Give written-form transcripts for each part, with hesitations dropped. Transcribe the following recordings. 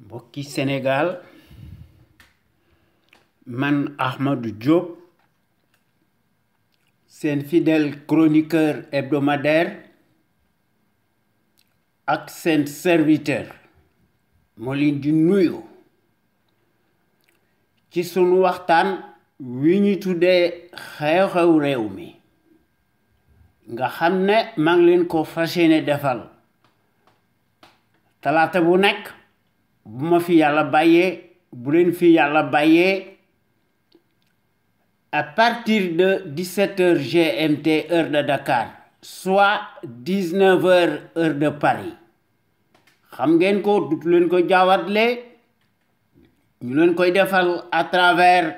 mbokki Sénégal man Ahmadou Diop seen fidèle chroniqueur hebdomadaire ak seen serviteur moo leen di nuyu ci sunu waxtaan wi ñu tuddee xew-xew réew mi nga xam ne maa ngi leen ko fas yéene defal talaata bu nekk bu ma fi yàlla bàyyee bu leen fi yàlla bàyyee à partir de 17h GMT heure de Dakar soit 19h heure de Paris xam ngeen ko dut leen ko jaawatle ñu leen koy defal à travers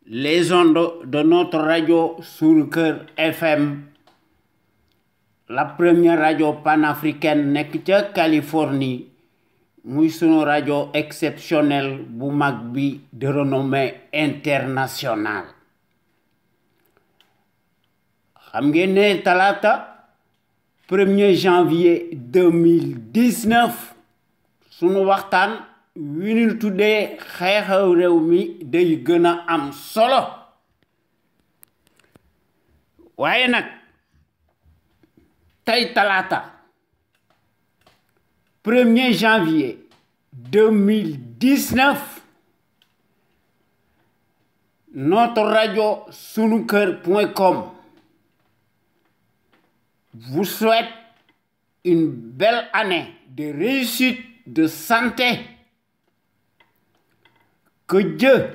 les ondes de notre radio Sunu Kër FM, la première radio panafricaine nekk ca Californie muy sunu radio exceptionnelle bu mag bi de renommée internationale. xam ngeen ne talaata 1er janvier 2019 sunu waxtaan wi ñu tuddee xew-xew réew mi day gën a am solo waaye nag tey talaata 1er janvier 2019 notre radio sunuker.com vous souhaite une belle année de réussite, de santé. Que Dieu,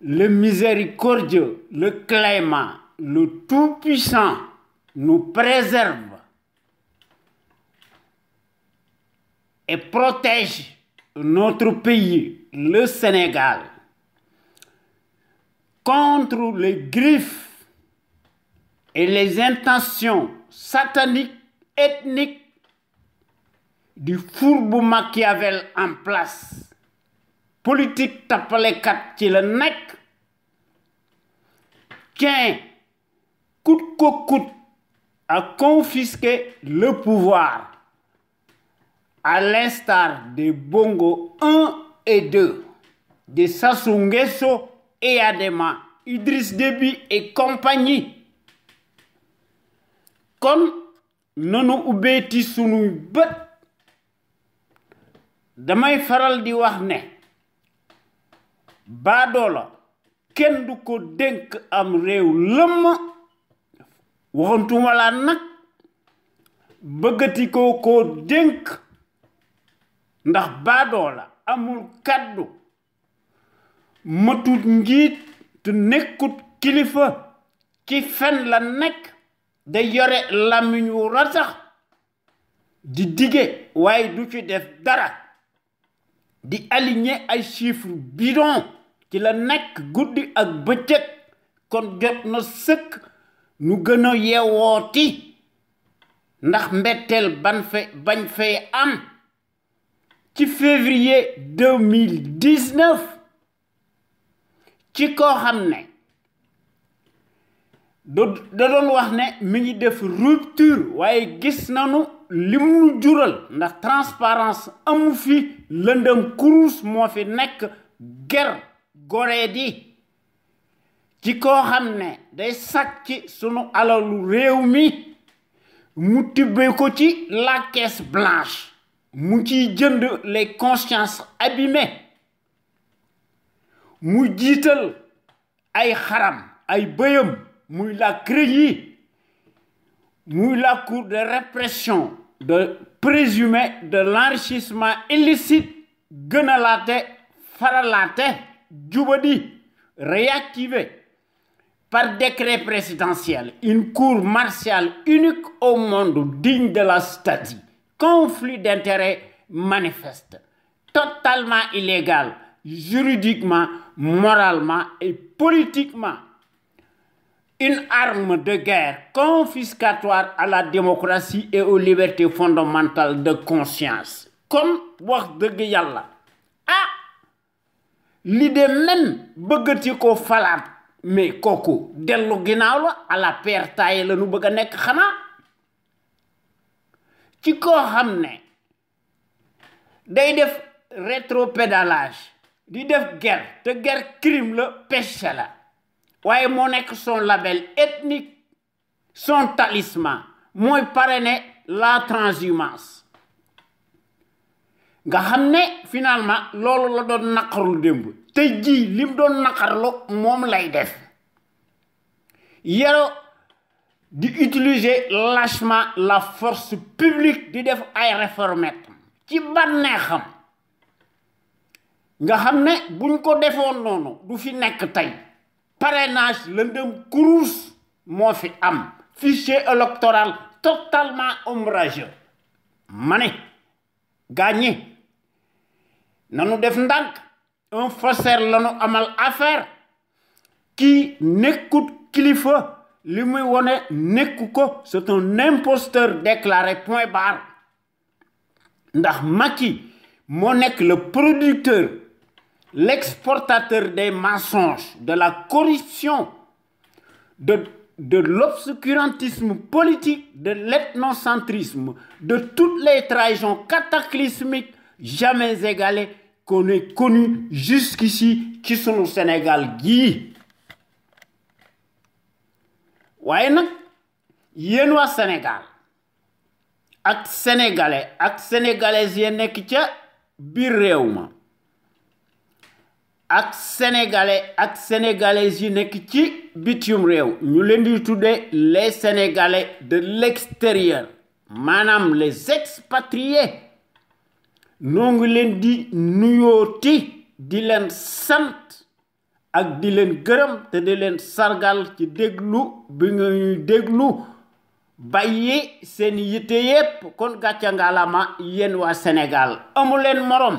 le miséricordieux, le clément, le tout-puissant, nous préserve et protège notre pays, le Sénégal, contre les griffes et les intentions sataniques, ethniques du fourbe Machiavel en place. Politique tapalekat ci la nekk, tient coûte que coûte à confisquer le pouvoir, à l'instar des Bongo 1 et 2, de Sassou Nguesso et Adema, Idriss Déby et compagnie. Kon nanu ubbeeti sunuy bët damay faral di wax ne baadoola kenn du ko dénk am réew lëmm waxantuma la nag bëggati ko dénk ndax baadoola amul kaddu matut njiit te nekkut kilifa ci fen la nekk da yore làmmiñ wu ratax di dige waaye du ci def dara di aligner ay chiffres bidon ci la nekk guddi ak bëccëg kon jot na sëkk nu gën a yeewooti ndax mbetteel bañ fee am ci février 2019 ci koo xam ne da doon wax ne mi ngi def rupture waaye gis nanu li mu jural ndax transparence amu fi lëndëm kurus moo fi nekk ger goree di ci koo xam ne day sàcc sunu alalu réew mi mu tibbee ko ci la caisse blanche mu ciy jënd les consciences abîmées mu jiital ay xaram ay bëyam muy la CREI muy la cour de répression de présumé de l'enrichissement illicite gënalaate faralaate jubadi réactivé par décret présidentiel une cour martiale unique au monde digne de la statue, conflit d'intérêts manifeste, totalement illégal juridiquement, moralement et politiquement. Une arme de guerre confiscatoire à la démocratie et aux libertés fondamentales de conscience. Kon wax dëgg yàlla l'idée même bëggati ko falaat mais kooku dellu ginnaaw la à la pertaille la nu bëgg a nekk xanaa ci koo xam ne day def rétropédalage di def guerre te guerre crime la péché la waaye moo nekk son label ethnique son talisman mooy parrainer la transhumance nga xam ne finalement loolu la doon naqarlu démb tey jii lim doon naqarlu moom lay def yero di utiliser lâchement la force publique di def ay réformettes ci bànneexam nga xam ne buñ ko defoon noonu du fi nekk tey parrainage lëndëm kurus moo fi am fichier électoral totalement ombrageux ma ne gaañi nanu def ndànk un faussaire lanu amal affaire kii nekkut kilifa li muy wone nekku ko c'est un imposteur déclaré point barre ndax Macky moo nekk le producteur l'exportateur des mensonges de la corruption de l'obscurantisme politique de l'ethnocentrisme de toutes les trahisons cataclysmiques jamais égalées qu'on ait connues jusqu'ici ci sunu Sénégal gii waaye nag yéen waa Sénégal ak sénégalais ak sénégalaises yi nekk ca biir réew ma ak sénégalais ak sénégalaises yi nekk ci bitim réew ñu leen di tuddee les sénégalais de l'extérieur maanaam les expatriés noo ngi leen di nuyooti di leen sant ak di leen gërëm te di leen sargal ci déglu bi nga ñuy déglu bàyyi seen yitte yépp kon gàcca ngaalama yéen waa Sénégal amu leen morom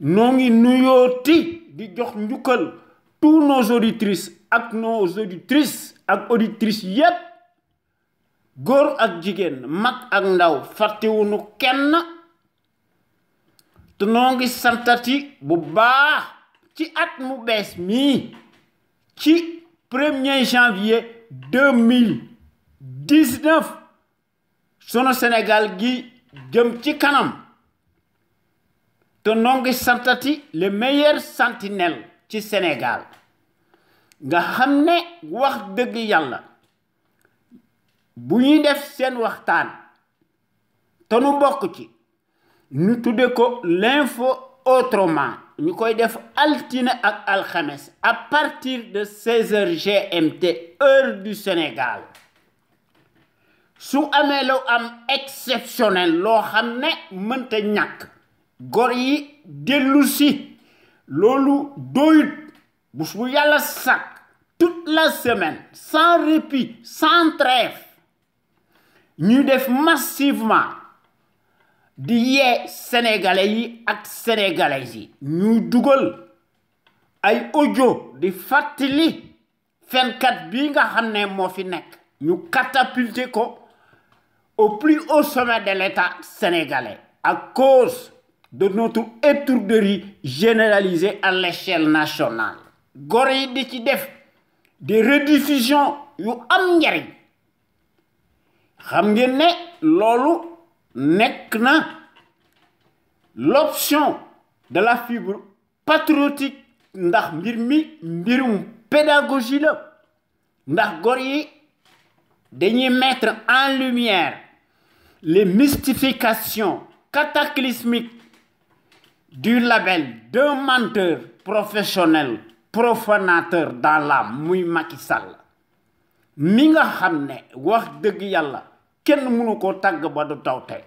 noo ngi nuyooti di jox njukkal tous nos auditrices ak nos auditrices ak auditrices yépp góor ak jigéen mag ak ndaw fàttewuñu kenn te noo ngi santati bu baax ci at mu bees mii ci 1er janvier 2019 sunu Sénégal gi jëm ci kanam te noo ngi santati les meilleurs sentinelles ci Sénégal nga xam ne wax dëgg yàlla bu ñuy def seen waxtaan te nu bokk ci ñu tudde ko l'info autrement ñu koy def altine ak alxames à partir de 16h GMT heure du Sénégal su amee lu am exceptionnel loo xam ne mënta ñàkk gor yi dellu si loolu doyut bés bu yàlla sàkk toute la semaine sans répit sans trêve ñu def massivement di yee sénégalais yi ak sénégalaises yi ñu dugal ay audio di fàttali fenkat bi nga xam ne moo fi nekk ñu catapulter ko au plus haut sommet de l'État sénégalais à cause de notre étourderie généralisée à l'échelle nationale góor yi di ci def des rediffusions yu am njariñ xam ngeen ne loolu nekk na l'option de la fibre patriotique ndax mbir mi mbirum pédagogie la ndax góor yi dañuy mettre en lumière les mystifications cataclysmiques du label d'un menteur professionnel profanateur dans l'âme muy Macky Sall mi nga xam ne wax dëgg yàlla kenn mënu ko tàgg ba du taw tey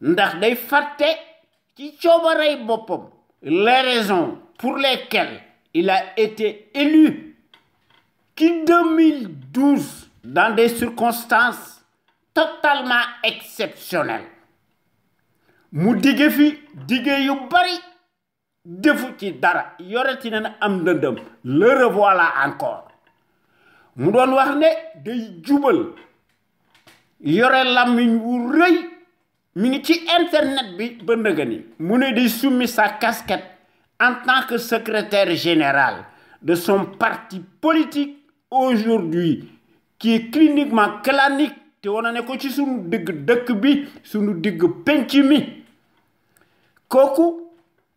ndax day fàtte ci coobarey boppam les raisons pour lesquelles il a été élu qui 2012 dans des circonstances totalement exceptionnelles mu dige fi dige yu bari defu ci dara yoreti na am ndëndëm le revoilà encore mu doon wax ne day jubal yore làmmiñ wu rëy mi ngi ci internet bi ba ndëgëni mu ne day summi sa casquette en tant que secrétaire général de son parti politique aujourd'hui qui est cliniquement clanique te wana ne ko ci sunu digg dëkk bi sunu digg penc mi Koku,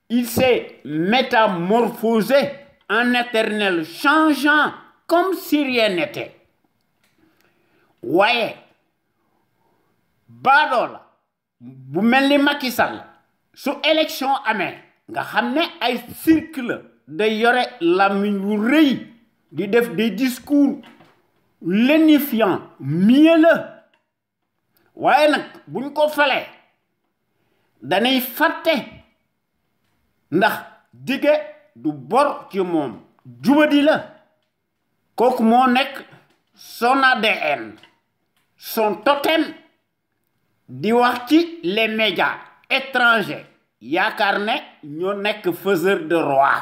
il s'est métamorphosé en éternel changeant comme si rien n'était. Ouais, badola, bu melni Macky Sall, su élection amé, nga xamné ay cercle de yoré lamiñ wu reuy di def des discours lénifiants, mielleux. Ouais nak buñ ko falé danay faté ndax dige du bor ci mom djubadi la koku mo nek son ADN son totem di wax ci les médias étrangers yaakaar ne ñoo nek faiseur de roi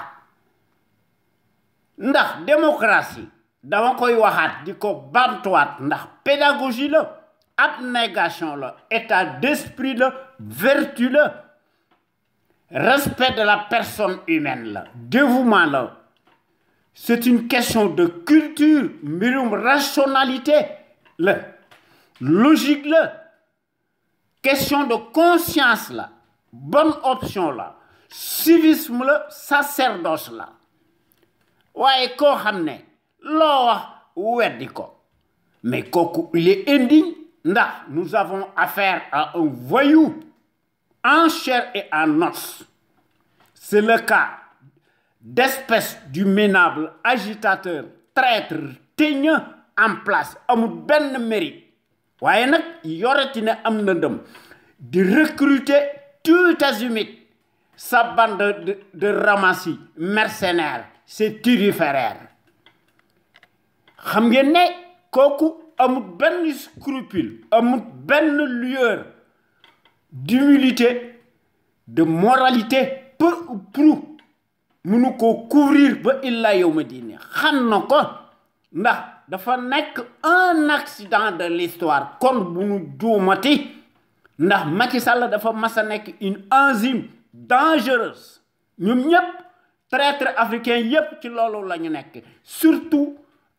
ndax démocratie dama koy waxat di ko bamtuwaat ndax pédagogie la abnégation la état d'esprit la vertu la respect de la personne humaine la dévouement la c'est une question de culture mbirum rationalité la logique la question de conscience la bonne option la civisme la sacerdoce la waaye koo xam ne loo wax weddi ko mais kooku il est indigne ndax nous avons affaire à un voyou en chair et en os. C'est le cas d'espèce du minable agitateur traître teigneux en place amul benn mérite waaye nag yoreti ne am na ndëm di recruter tout azimut sa bande de ramassis mercenaires c'est turiféraire xam ngeen ne kooku amul benn scrupule amul benn lueur d'humilité de moralité peu ou prou mënu ko couvrir ba illa yawma dini xam na ko ndax dafa nekk un accident de l'histoire kon bu nu juumati ndax Macky Sall dafa masa nekk une enzyme dangereuse ñoom ñëpp traître africain yépp ci loolu la ñu nekk surtout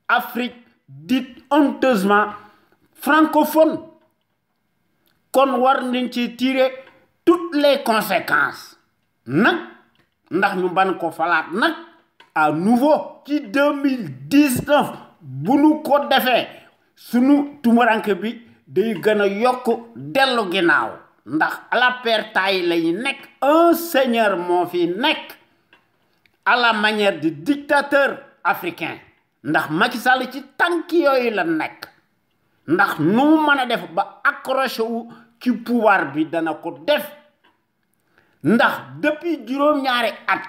Afrique dite honteusement francophone kon war nañ ci tirer toutes les conséquences nag ndax ñu ban ko falaat nag à nouveau ci 2019 bu nu ko defee sunu tumuranke bi day gën a yokk dellu ginnaaw ndax à la pertaille lañu nekk un seigneur moo fi nekk à la manière de dictateur africain ndax Macky Sall ci tànk yooyu la nekk ndax nu mën a def ba accroché wu ci pouvoir bi dana ko def ndax depuis juróom-ñaari at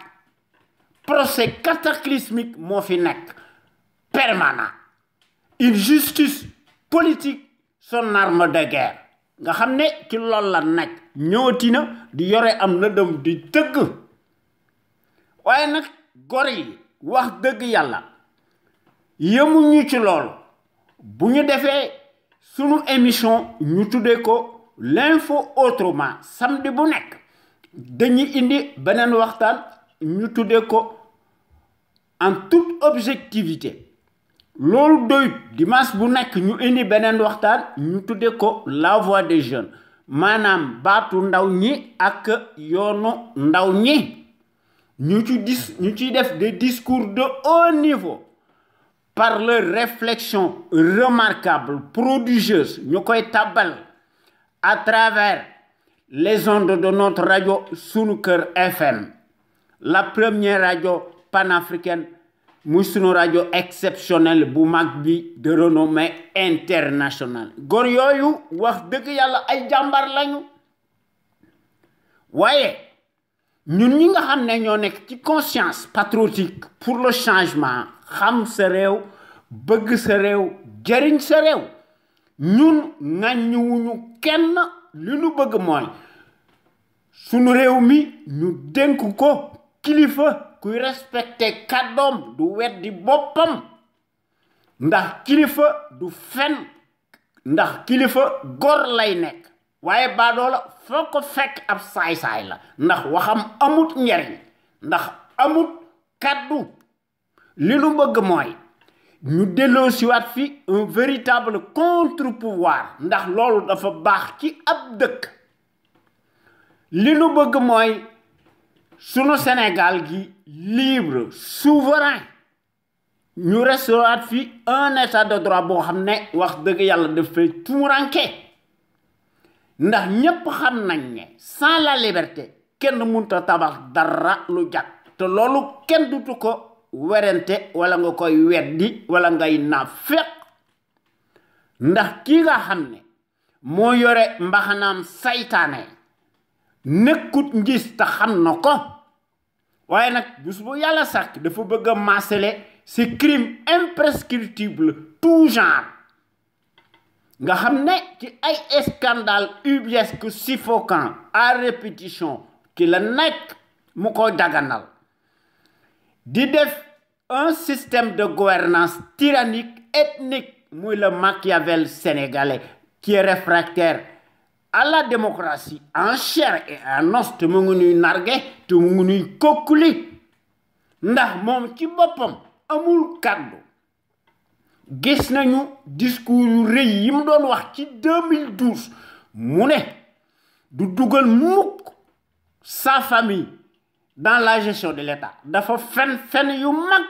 procès cataclysmique moo fi nekk permanent une justice politique son arme de guerre nga xam ne ci loolu la nekk ñëwati na di yore am na dem di tëgg waaye nag gor yi wax dëgg yàlla yemuñu ci loolu bu ñu defee sunu émission ñu tuddee ko l'info autrement samedi bu nekk dañuy indi beneen waxtaan ñu tuddee ko en toute objectivité loolu doy dimanche bu nekk ñu indi beneen waxtaan ñu tuddee ko la voix des jeunes maanaam baatu ndaw ñi ak yoonu ndaw ñi ñu ci def des discours de haut niveau par leur réflexion remarquable prodigieuse ñu koy tàbbal à travers les ondes de notre radio Sunu Kër FM la première radio panafricaine muy sunu radio exceptionnelle bu mag bi de renommée internationale góor yooyu wax dëgg yàlla ay jàmbar lañu waaye ñun ñi nga xam ne ñoo nekk ci conscience patriotique pour le changement xam sa réew bëgg sa réew jariñ sa réew ñun ŋàññiwuñu kenn li ñu bëgg mooy sunu réew mi ñu dénk ko kilifa kuy respecté kàddoom du weddi boppam ndax kilifa du fen ndax kilifa góor lay nekk waaye baadoola foo ko fekk ab saay-saay la ndax waxam amut njariñ ndax amut kàddu li nu bëgg mooy ñu delloo siwaat fi un véritable contre-pouvoir ndax loolu dafa baax ci ab dëkk li nu bëgg mooy sunu Sénégal gi libre souverain ñu restaurer fi un état de droit boo xam ne wax dëgg yàlla daf fay tuuranke ndax ñépp xam nañ ne sans la liberté kenn mënta tabax dara lu jag te loolu kenn dutu ko werante wala nga koy weddi wala ngay naafeq ndax kii nga xam ne moo yore mbaxanaam saytaane nekkut ngis te xam na ko waaye nag bés bu yàlla sàkk dafa bëgg a maasale ces crimes imprescriptibles tout genre nga xam ne ci ay scandale ubiesque suffocant à répétition ci la nekk mu ko daganal di def un système de gouvernance tyrannique ethnique muy le Machiavel sénégalais qui est réfractaire à la démocratie en chair et en os te mu ngi nuy narge te mu ngi nuy kokkuli ndax moom ci boppam amul kàddu gis nañu discours yu rëy yi mu doon wax ci 2012 mu ne du dugal mukk sa famille dans la gestion de l'État dafa fen yu mag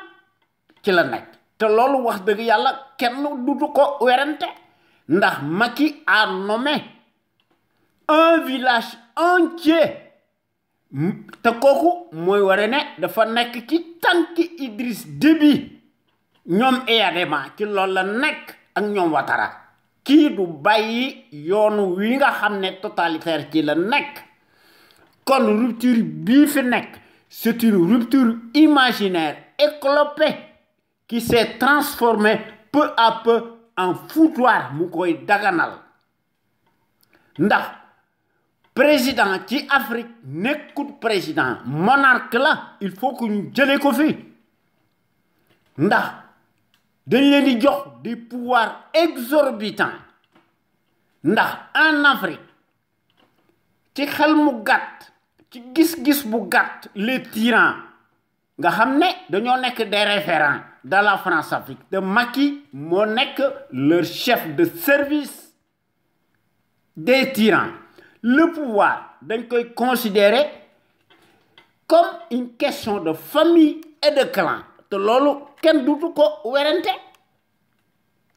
ci la nekk te loolu wax dëgg yàlla kenn dutu ko werante ndax Macky a nommé un village entier te kooku mooy ware ne dafa nekk ci tànki Idriss Déby ñoom Eyadema ci loolu la nekk ak ñoom Ouattara kii du bàyyi yoonu wi nga xam ne totalitaire ci la nekk kon rupture bii fi nekk c'est une rupture imaginaire éclopée qui s'est transformée peu à peu en foutoir mu koy daganal ndax président ci Afrique nekkut président monarque la il faut que ñu jëlee ko fi ndax dañ leen di jox des pouvoirs exorbitants ndax en Afrique ci xel mu gàtt ci gis-gis bu gàtt les tyrans nga xam ne dañoo nekk des référents dans la France-Afrique de Macky moo nekk leur chef de service des tyrans le pouvoir dañ koy considérer comme une question de famille et de clan te loolu kenn dutu ko werante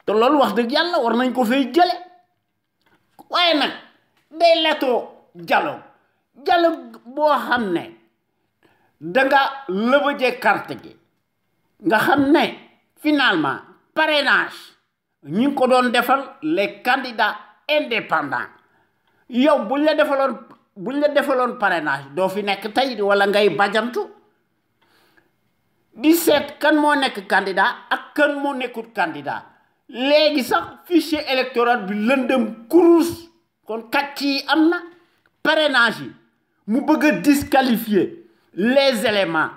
te loolu wax dëgg yàlla war nañ ko fay jële waaye nag day letoo dialogue boo xam ne danga lëbëje carte gi nga xam ne finalement parrainage ñi ngi ko doon defal les candidats indépendants yow buñ la defaloon parrainage doo fi nekk tey wala ngay bajantu di seet kan moo nekk candidat ak kan moo nekkut candidat léegi sax fichier électoral bi lëndëm kurus kon kàcc yi am na parrainage yi mu bëgg a disqualifier les éléments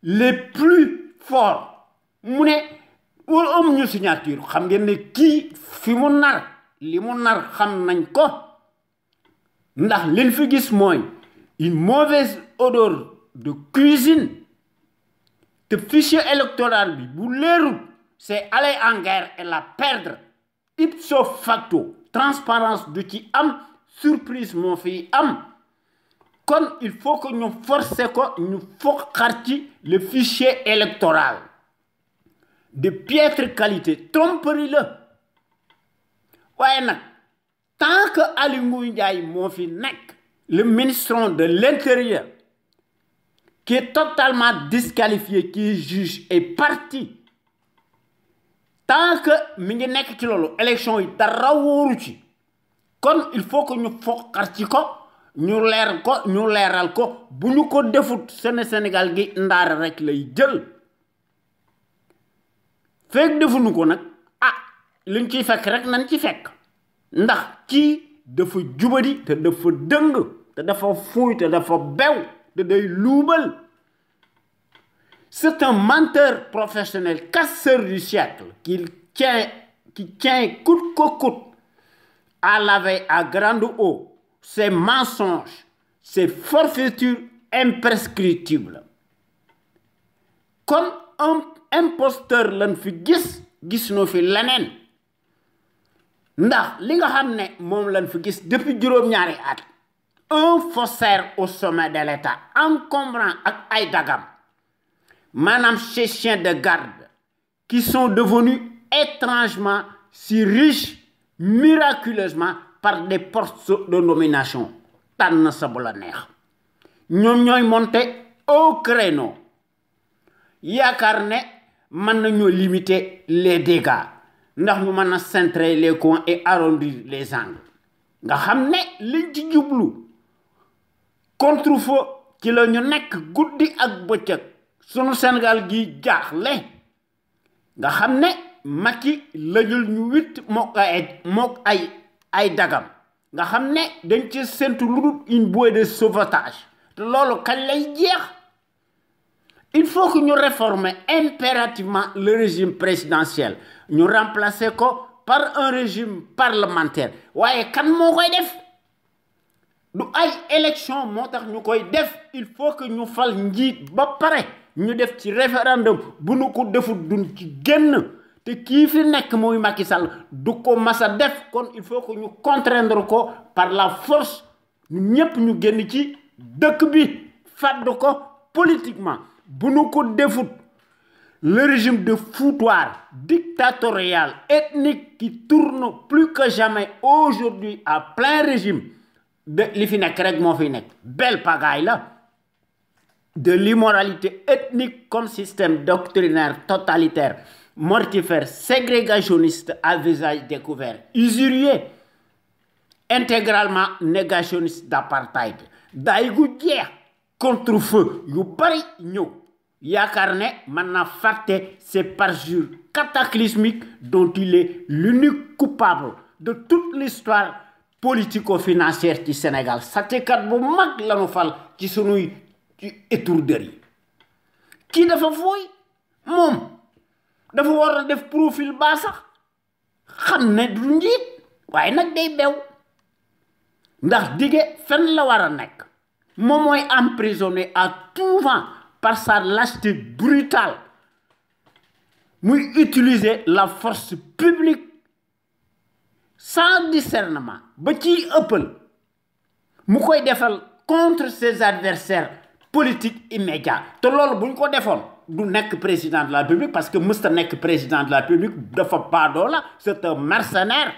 les plus forts mu ne wala amuñu signature xam ngeen ne kii fi mu nar li mu nar xam nañ ko ndax liñ fi gis mooy une mauvaise odeur de cuisine te fichier électoral bi bu leerul c'est aller en guerre et la perdre ipso facto transparence du ci am surprise moo fi am kon il faut que ñu forcer ko ñu foqar ci le fichier électoral de piètre qualité tromperie la waaye nag tant que Aly Ngouille Ndiaye moo fi nekk le ministre de l'Intérieur qui est totalement disqualifié qui est juge et parti tant que mi ngi nekk ci loolu élection yi dara wóoru ci kon il faut que ñu foqar ci ko ñu leeral ko bu ñu ko defut Sénégal gi ndaara rek lay jël fekk defuñu ko nag liñ ciy fekk rek nañ ci fekk ndax kii dafa jubadi te dafa dëng te dafa fuuy te dafa bew te day luubal c'est un menteur professionnel casseur du siècle qui tient coûte que coûte à laver à grande eau ses mensonges, ses forfaitures imprescriptibles. Comme un imposteur lan fi gis no fi leneen ndax li nga xam ne moom lan fi gis depuis juróom-ñaari at un faussaire au sommet de l'État encombrant ak ay dagam maanaam ces chiens de garde qui sont devenus étrangement si riches miraculeusement par des postes de nomination tànn sa bu la neex ñoom ñooy monter au créneau yaakaar ne mën nañoo limiter les dégâts ndax ñu mën a centrer les coins et arrondir les angles nga xam ne liñ ci jublu contre-feu ci la ñu nekk guddi ak bëccëg sunu Sénégal gi jaaxle nga xam ne Macky lajul ñu witt mook ay dagam nga xam ne dañ ci séntu lu dul une bouée de sauvetage te loolu kañ lay jeex il faut que nous réformions impérativement le régime présidentiel ñu remplacer ko par un régime parlementaire waaye kan moo koy def du ay élection moo tax ñu koy def il faut que ñu fal njiit ba pare ñu def ci référendum bu nu ko defut duñ ci génn te kii fi nekk muy Macky Sall du ko masa def kon il faut que ñu contraindre ko par la force ñu ñépp ñu génn ci dëkk bi fàdd ko politiquement bu nu ko defut le régime de foutoir dictatorial ethnique qui tourne plus que jamais aujourd'hui à plein régime de li fi nekk rek moo fi nekk belle pagaille la de l'immoralité ethnique comme système doctrinaire totalitaire mortifère ségrégationniste à visage découvert usurier intégralement négationniste d'apartheid daay gu jeex contre-feu yu bari ñëw yaakaar ne mën na fàtte ces parjures cataclysmiques dont il est l'unique coupable de toute l'histoire politico-financière ci Sénégal sàcckat bu mag lañu fal ci sunuy ci étourderie kii dafa fooy moom dafa war a def profil baa sax xam ne du njiit waaye nag day bew ndax dige fen la war a nekk moom mooy emprisonné à tout vent par sa lâcheté brutale muy utiliser la force publique sans discernement ba ciy ëppal mu koy defal contre ses adversaires politiques immédiats te loolu bu ñu ko defoon du nekk président de la République parce que mësta nekk président de la République dafa baadoo la c'est un mercenaire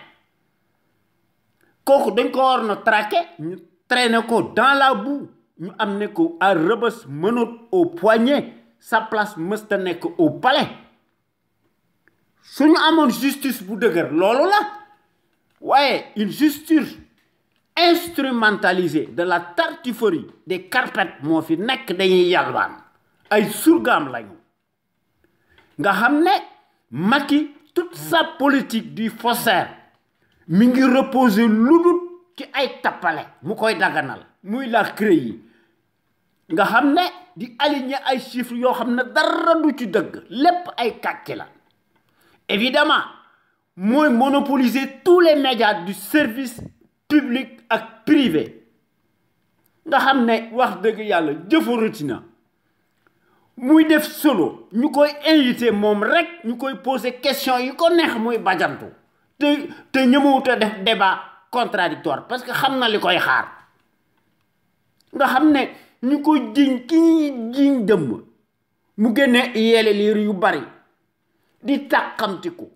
kooku dañ ko war na traquer ñu traîner ko dans la boue ñu amener ko à Rebeuss menottes au poignet sa place mësta nekk au palais suñu amoon justice bu dëgër loolu la waaye une justice instrumentalisée de la tartufferie des carpettes moo fi nekk dañuy yalwaan ay surgaam lañu nga xam ne Macky toute sa politique du faussaire mi ngi reposer lu dul ci ay tappale mu koy daganal muy la CREI yi nga xam ne di aligner ay chiffres yoo xam ne dara du ci dëgg lépp ay kàcc la évidemment mooy monopoliser tous les médias du service public ak privé nga xam ne wax dëgg yàlla jëfarati na muy def solo ñu koy invité moom rek ñu koy poser question yi ko neex muy bajantu te ñëmawut a def débat contradictoire parce que xam na li koy xaar nga xam ne ñu koy jiñ ki ñuy jiñ dëmm mu génne yeele liir yu bari di tàqamtiku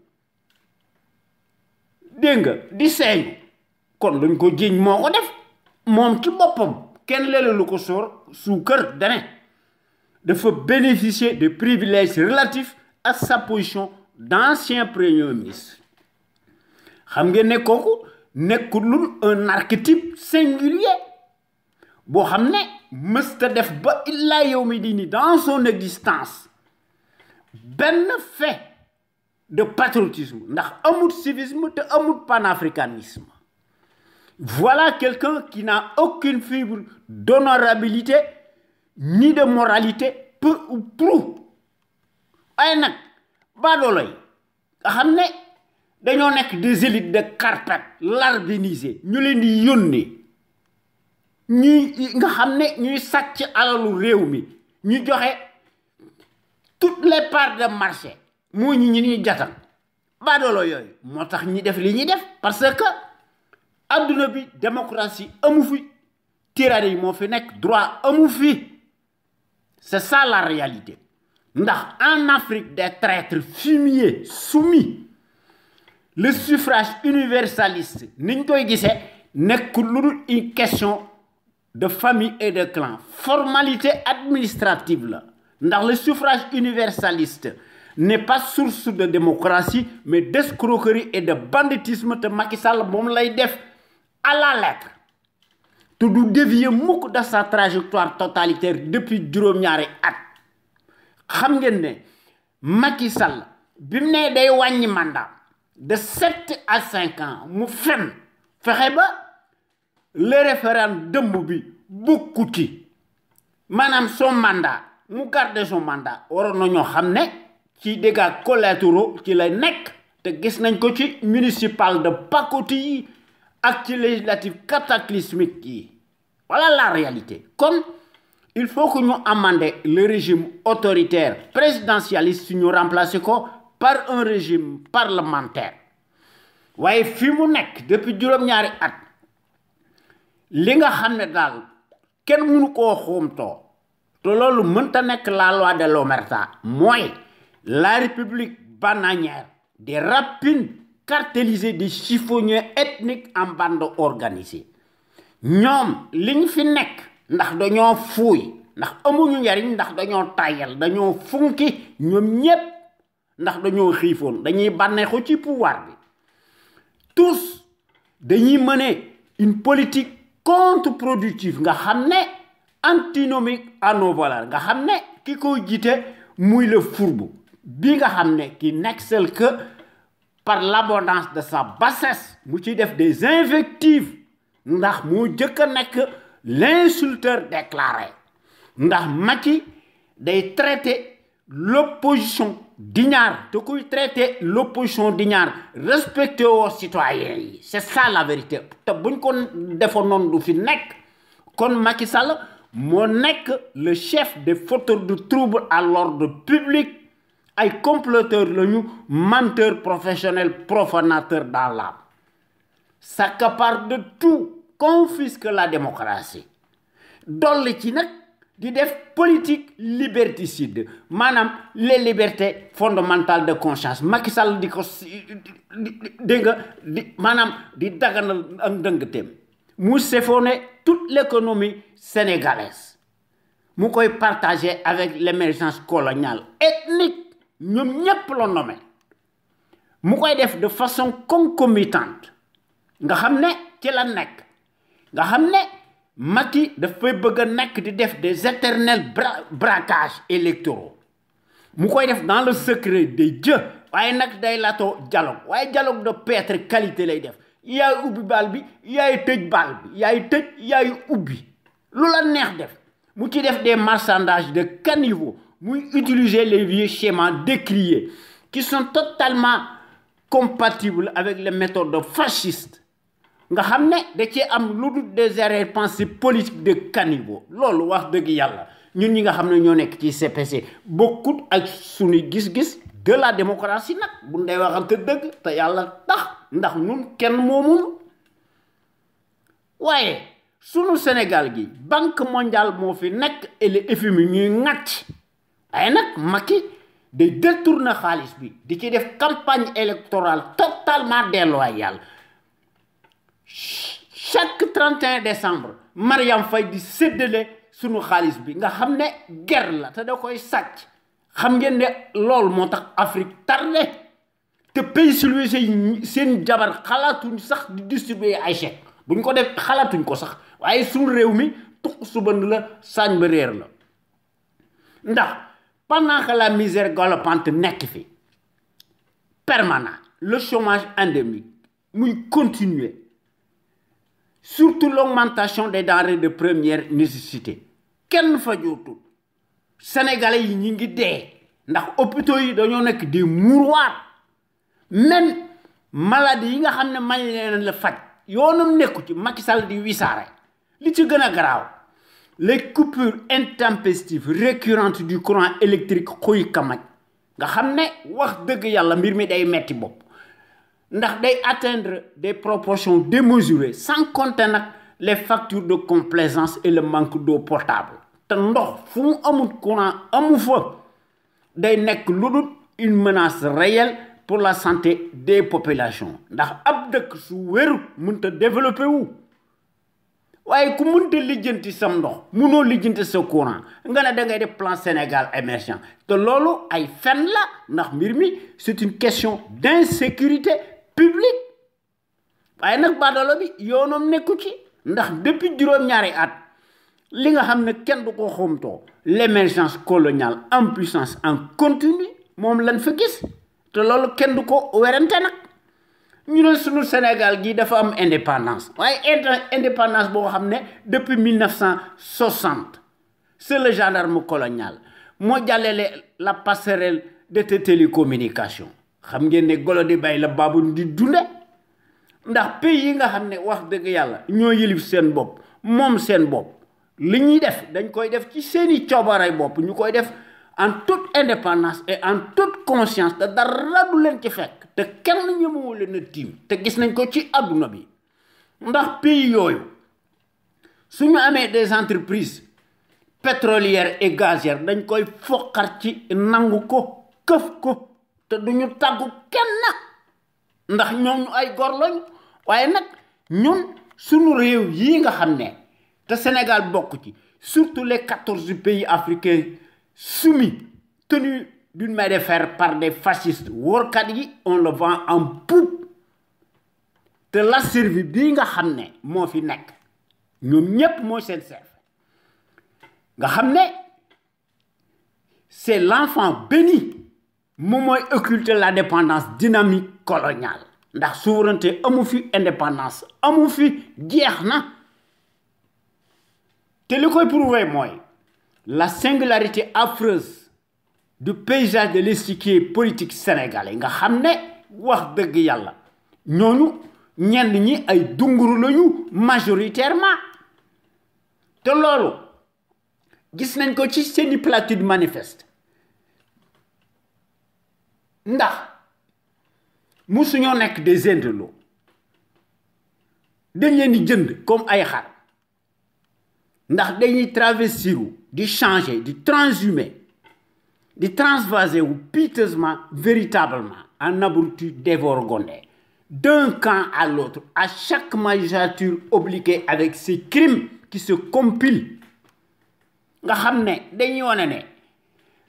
dégg nga di seeñu kon luñ ko jiñ moo ko def moom ci boppam kenn leelu lu ko sóor suukar dane dafa bénéficier de privilèges relatifs à sa position d'ancien premier ministre xam ngeen ne kooku nekkul un archétype singulier boo xam ne mësta def ba illaa yow mi di ni dans son existence benn fait de patriotisme ndax amul civisme te amul panafricanisme voilà quelqu'un qui n'a aucune fibre d'honorabilité ni de moralité peu ou prou ay nag baadoolo yi nga xam ne dañoo nekk des élites de carpette larbinisées ñu leen di yónnee ñuy nga xam ne ñuy sàcc alalu réew mi ñu joxe toutes les parts de marché moo ñuy jatal baadoolo yooyu moo tax ñi def li ñuy def parce que adduna bi démocratie amu fi tyrannie moo fi nekk droit amu fi c'est ça la réalité ndax en Afrique des traîtres fumiers soumis le suffrage universaliste niñ koy gisee nekkul lu dul une question de famille et de clan formalité administrative la ndax le suffrage universaliste n'est pas source de démocratie mais d'escroquerie et de banditisme te Macky Sall moom lay def à la lettre te du dévier mukk de sa trajectoire totalitaire depuis juróom-ñaari at xam ngeen ne Macky Sall bi mu ne day wàññi mandat de 7 à 5 ans mu fexe ba le référendum bi bokku ci maanaam son mandat mu garder son mandat waroon na ñoo xam ne ci dégâts collatéraux ci lay nekk te gis nañ ko ci municipal de Pakoti yi ak ci législative cataclysmique yi voilà la réalité kon il faut que ñu amender le régime autoritaire présidentialiste ñu remplacer ko par un régime parlementaire waaye fi mu nekk depuis juróom-ñaari at li nga xam ne daal kenn mënu koo xoomtoo te loolu mënta nekk la loi de l'omerta mooy la république bananière des rapines cartélisées des chiffonniers ethniques en bande organisée ñoom liñ fi nekk ndax dañoo fuuy ndax amuñu njariñ ndax dañoo tàyyal dañoo funki ñoom ñépp ndax dañoo xiifoon dañuy bànneexu ci pouvoir bi tous dañuy mener une politique contre-productive nga xam ne antinomique à nos valeurs nga xam ne ki koy jiite muy le fourbe bi nga xam ne qui n'excelle que par l'abondance de sa bassesse mu ci def des invectives ndax moo jëkk a nekk l'insulteur déclaré ndax Macky day traiter l'opposition d'ignare te kuy traiter l'opposition d'ignare respecté aux citoyens yi c'est ça la vérité te buñ ko defoon noonu du fi nekk kon Macky Sall moo nekk le chef des fauteurs de trouble à l'ordre public ay comploteurs lañu menteurs professionnels profanateurs dans l'âme s'accapare de tout confisque la démocratie dolli ci nag di def politique liberticide maanaam les libertés fondamentales de conscience Macky Sall di ko dégg nga di maanaam di daganal ak ndëngteem mu siphonner toute l'économie sénégalaise mu koy partager avec l'émergence coloniale ethnique ñoom ñépp la nommé mu koy def de façon concomitante nga xam ne ci la nekk nga xam ne Macky dafay bëgg a nekk di def des éternels braquages électoraux mu koy def dans le secret des dieux waaye nag day latoo dialogue waaye dialogue de piètre qualité lay def yaay ubbi baal bi yaay tëj baal bi yaay tëj yaay ubbi lu la neex def mu ci def des marchandages de caniveau muy utiliser les vieux schémas décriés qui sont totalement compatibles avec les méthodes fascistes nga xam ne da cee am lu dul des arrière-pensées politiques de caniveau loolu wax dëgg yàlla ñun ñi nga xam ne ñoo nekk ci CPC bokkut ak suñu gis-gis de la démocratie nag bu ndey waxante dëgg te yàlla tax ndax ñun kenn moomul waaye sunu Sénégal gi Banque mondiale moo fi nekk et le FMI ñuy ŋàcc waaye nag Macky day détourner xaalis bi di ci def campagne électorale totalement déloyale chaque 31 décembre Mariam Faye di séddale sunu xaalis bi nga xam ne guerre la te da koy sàcc xam ngeen ne loolu moo tax Afrique tardé te pays civilisé yi seen jabar xalaatuñ sax di distribuer ay chèques buñ ko def xalaatuñ ko sax waaye sunu réew mi tuq suband la saañ ba réer la ndax pendant que la misère galopante nekk fi permanent le chômage endémique muy continuer surtout l'augmentation des denrées de première nécessité kenn fajootul sénégalais yi ñi ngi dee ndax hôpitaux yi dañoo nekk des mouroirs même maladie yi nga xam ne mañ leen la faj yoonam nekku ci Macky Sall di wisaare li ci gën a garaaw les coupures intempestives récurrentes du courant électrique xuy kamaj nga xam ne wax dëgg yàlla mbir mi day metti bopp ndax day atteindre des proportions démesurées sans compter nag les factures de complaisance et le manque d'eau potable te ndox fu mu amul courant amu fa day nekk lu dul une menace réelle pour la santé des populations ndax ab dëkk su wérut mënta développer wu waaye ku mënta lijjanti sam ndox mënoo lijjanti sa courant nga ne da ngay def plan Sénégal émergent te loolu ay fen la ndax mbir mi c'est une question d'insécurité publique waaye nag baadoolo bi yoonam nekku ci ndax depuis juróom-ñaari at li nga xam ne kenn du ko xomtoo l'émergence coloniale en puissance en continu moom lañ fa gis te loolu kenn du ko werante nag ñu ne sunu Sénégal gi dafa am indépendance waaye indépendance boo xam ne depuis 1960 c'est le gendarme colonial moo jàllale la passerelle de télécommunication xam ngeen ne golo di bay la baabu di dunde ndax pays yi nga xam ne wax dëgg yàlla ñoo yilif seen bopp moom seen bopp li ñuy def dañ koy def ci seeni coobaray bopp ñu koy def en toute indépendance et en toute conscience te dara du leen ci fekk te kenn ñemewu leen a tiim te gis nañ ko ci adduna bi ndax pays yooyu suñu amee des entreprises pétrolières et gazières dañ koy foqar ci nangu ko këf ko te duñu tàggu kenn ndax ñoom ñu ay gor lañ waaye nag ñun suñu réew yi nga xam ne te Sénégal bokk ci surtout les 14 pays africains soumis tenus d'une main de fer par des fascistes workat yi on le vend en poupe te la servi bii nga xam ne moo fi nekk ñoom ñépp mooy seen chef nga xam ne c'est l'enfant béni moom mooy occulter la dépendance dynamique coloniale ndax souveraineté amu fi indépendance amu fi jeex na te li koy prouver mooy la singularité affreuse du paysage de l'échiquier politique sénégalais nga xam ne wax dëgg yàlla ñooñu ñenn ñi ay dunguru lañu majoritairement te loolu gis nañ ko ci seeni platitude manifeste ndax musuñoo nekk des intellos dañ leen di jënd comme ay xar ndax dañuy travestiru di changer di transhumer di transvaser wu piteusement véritablement en abrutis dévergondés d'un camp à l'autre à chaque magistrature obliquée avec ces crimes qui se compilent nga xam ne dañuy wane ne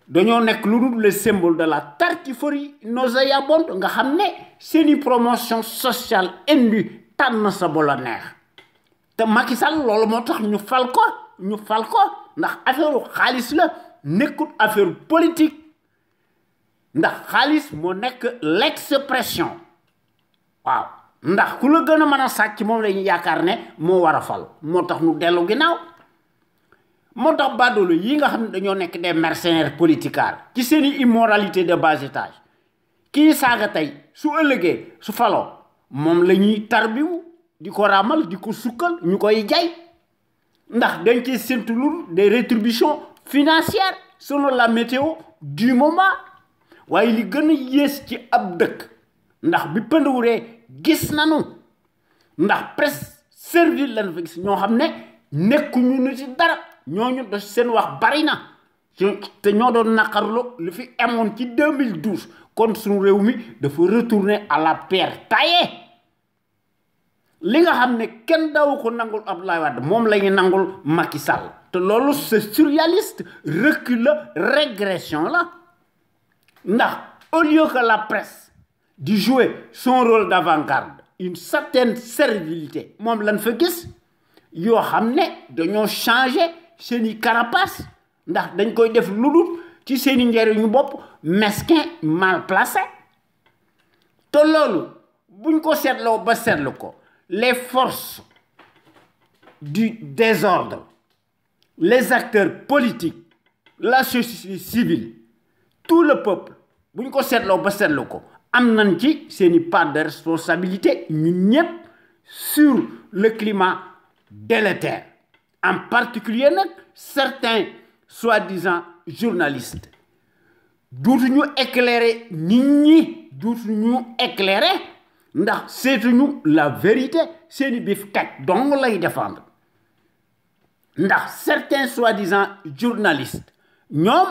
dañoo nekk lu dul le symbole de la tartufferie nauséabonde nga xam ne seeni promotion sociale indue tànn sa bu la neex te Macky Sall loolu moo tax ñu fal ko ndax affaire xaalis la nekkul affaire politique ndax xaalis moo nekk l'expression waaw ndax ku la gën a mën a sàcc moom lañu yaakaar ne moo war a fal moo tax ñu dellu ginnaaw moo tax baadoolo yi nga xam ne dañoo nekk des mercenaires politicards ci seeni immoralité de bas étage kii saaga tey su ëllëgee su faloo moom la ñuy tarbiwu di ko raamal di ko sukkal ñu koy jay ndax dañ ci séntu lu des rétributions financières selon la météo du moment waaye li gën a yées ci ab dëkk ndax bi pëndawuree gis nanu ndax presse servile lañ fa gis ñoo xam ne nekkuñu ni ci dara ñooñu da seen wax bari na te ñoo doon naqarlu lu fi amoon ci 2012 kon suñu réew mi dafa retourner à la pierre taillée li nga xam ne kenn daw ko nangul Abdoulaye Wade moom la ñu nangul Macky Sall te loolu c'est surréaliste recul la régression la ndax au lieu que la presse di jouer son rôle d'avant-garde une certaine servilité moom lañ fa gis yoo xam ne dañoo changer seeni carapace ndax dañ koy def lu dul ci seeni njariñu bopp mesquin mal placé te loolu buñ ko seetloo ba seetlu ko les forces du désordre les acteurs politiques la société civile tout le peuple buñ ko seetloo ba seetlu ko am nañ ci seeni part de responsabilité ñun ñëpp sur le climat délétère en particulier nag certains soi-disant journalistes duutuñu éclairer nit ñi duutuñu éclairer ndax seetuñu la vérité seeni bif teg dong lay défendre ndax certains soi-disant journalistes ñoom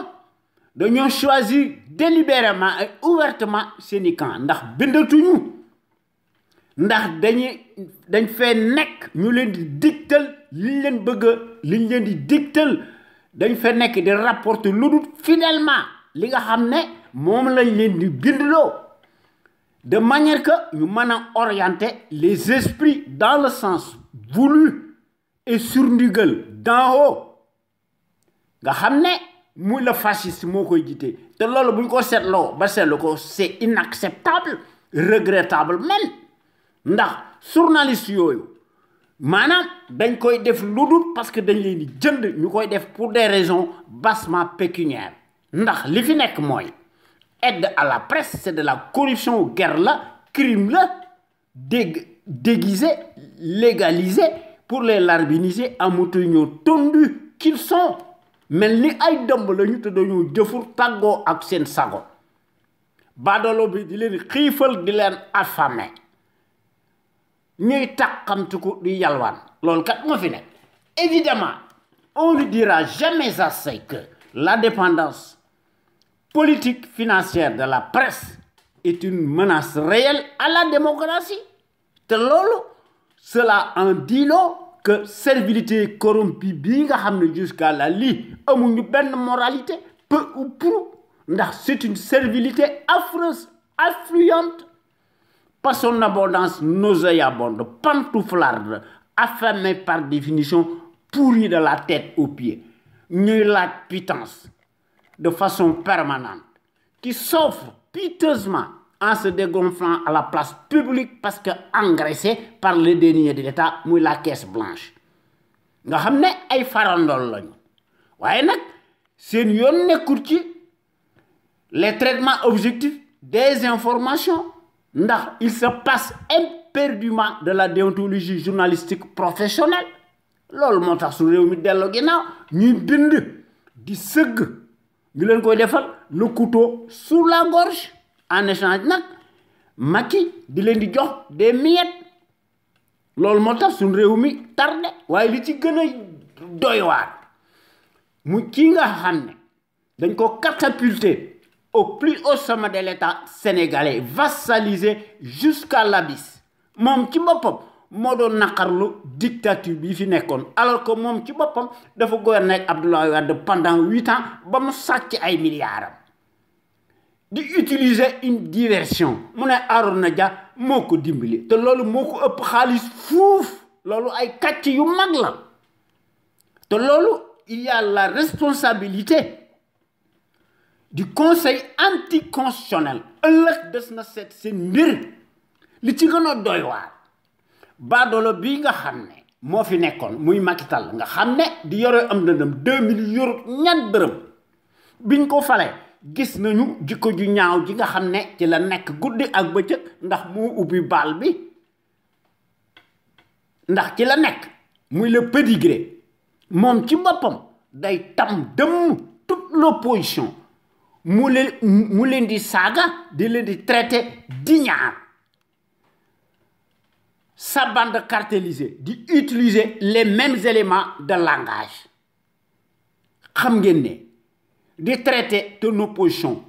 dañoo choisir délibérément et ouvertement seeni camp ndax bindatuñu ndax dañ fee nekk ñu leen di digtal liñ leen bëgg liñ leen di digtal dañ fee nekk di rapporter lu dul fidèlement li nga xam ne moom lañ leen di bindloo de manière que ñu mën a orienter les esprits dans le sens voulu et sur ndigal d'en haut nga xam ne muy le fasciste moo koy jiite te loolu bu ñu ko seetloo ba seetlu ko c'est inacceptable regrettable même ndax journaliste yooyu maanaam dañ koy def lu dul parce que dañ leen di jënd ñu koy def pour des raisons bassement pécuniaires ndax li fi nekk mooy aide à la presse c'est de la corruption guerre la crime la déguisé légalisé pour les larbiniser en moutons tondus qu'ils sont mel ni ay dëmb lañu te dañoo jëfur tàggoo ak seen sago baadolo bi di leen xiifal di leen affamé ñuy tàqamtiku di yalwaan loolu kat moo fi nekk évidemment on ne dira jamais assez que la dépendance politique financière de la presse est une menace réelle à la démocratie te loolu cela en dit long que servilité corrompue bii nga xam ne jusqu'à la lii amuñu benn moralité peu ou prou ndax c'est une servilité affreuse affluente par son abondance nauséabonde pantouflarde affamée par définition pourrie de la tête aux pieds ñuy laaj pitance de façon permanente qui s'offre piteusement en se dégonflant à la place publique parce que engraissé par le denier de l'État muy la caisse blanche nga xam ne ay farandol lañu waaye nag seen yoon nekkul ci les traitements objectifs des informations ndax il se passe éperdument de la déontologie journalistique professionnelle loolu moo tax su réew mi delloo ginnaaw ñuy bind di sëgg ñu leen koy defal le couteau sous la gorge en échange nag Macky di leen di jox des miettes loolu moo tax suñu réew mi tardé waaye li ci gën a doy waar mu kii nga xam ne dañ ko catapulter au plus haut sommet de l'État sénégalais vassalisé jusqu'à l'abysse moom ci boppam moo doon naqarlu dictature bi fi nekkoon alors que moom ci boppam dafa gouverner ak Abdoulaye Wade pendant 8 ans ba mu sàcc ay milliards di utiliser une diversion mu ne Arouna Dia moo ko dimbali te loolu moo ko ëpp xaalis fuuf loolu ay kàcc yu mag la te loolu il y a la responsabilité du conseil anticonstitutionnel ëllëg des na seet seen mbir li ci gën a doy waar baadoolo bii nga xam ne moo fi nekkoon muy Macky Sall nga xam ne di yore am dëndam 2000 yorut ñat dërëm biñ ko falee gis nañu jikko ju ñaaw ji nga xam ne ci la nekk guddi ak bëccëg ndax moo ubbi baal bi ndax ci la nekk muy le pédigré moom ci boppam day tam dëmm toute l'opposition mu leen di saaga di leen di traité d'ignare sa bande cartélisée di utiliser les mêmes éléments de langage xam ngeen ne di traiter ton opposition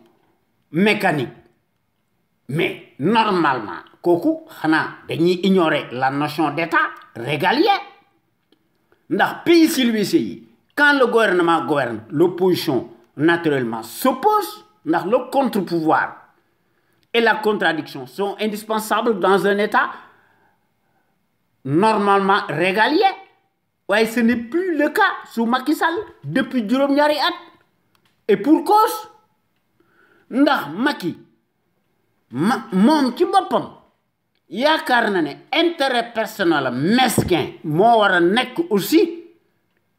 mécanique mais normalement kooku xanaa dañuy ignorer la notion d'état régalien ndax pays civilisé yi quand le gouvernement gouverne l'opposition naturellement s'oppose ndax le contre-pouvoir et la contradiction sont indispensables dans un état normalement régalien waaye ce n'est plus le cas sous Macky Sall depuis juróom-ñaari at et pour cause ndax Macky moom ci boppam yaakaar na ne intérêt personnel mesquin moo war a nekk aussi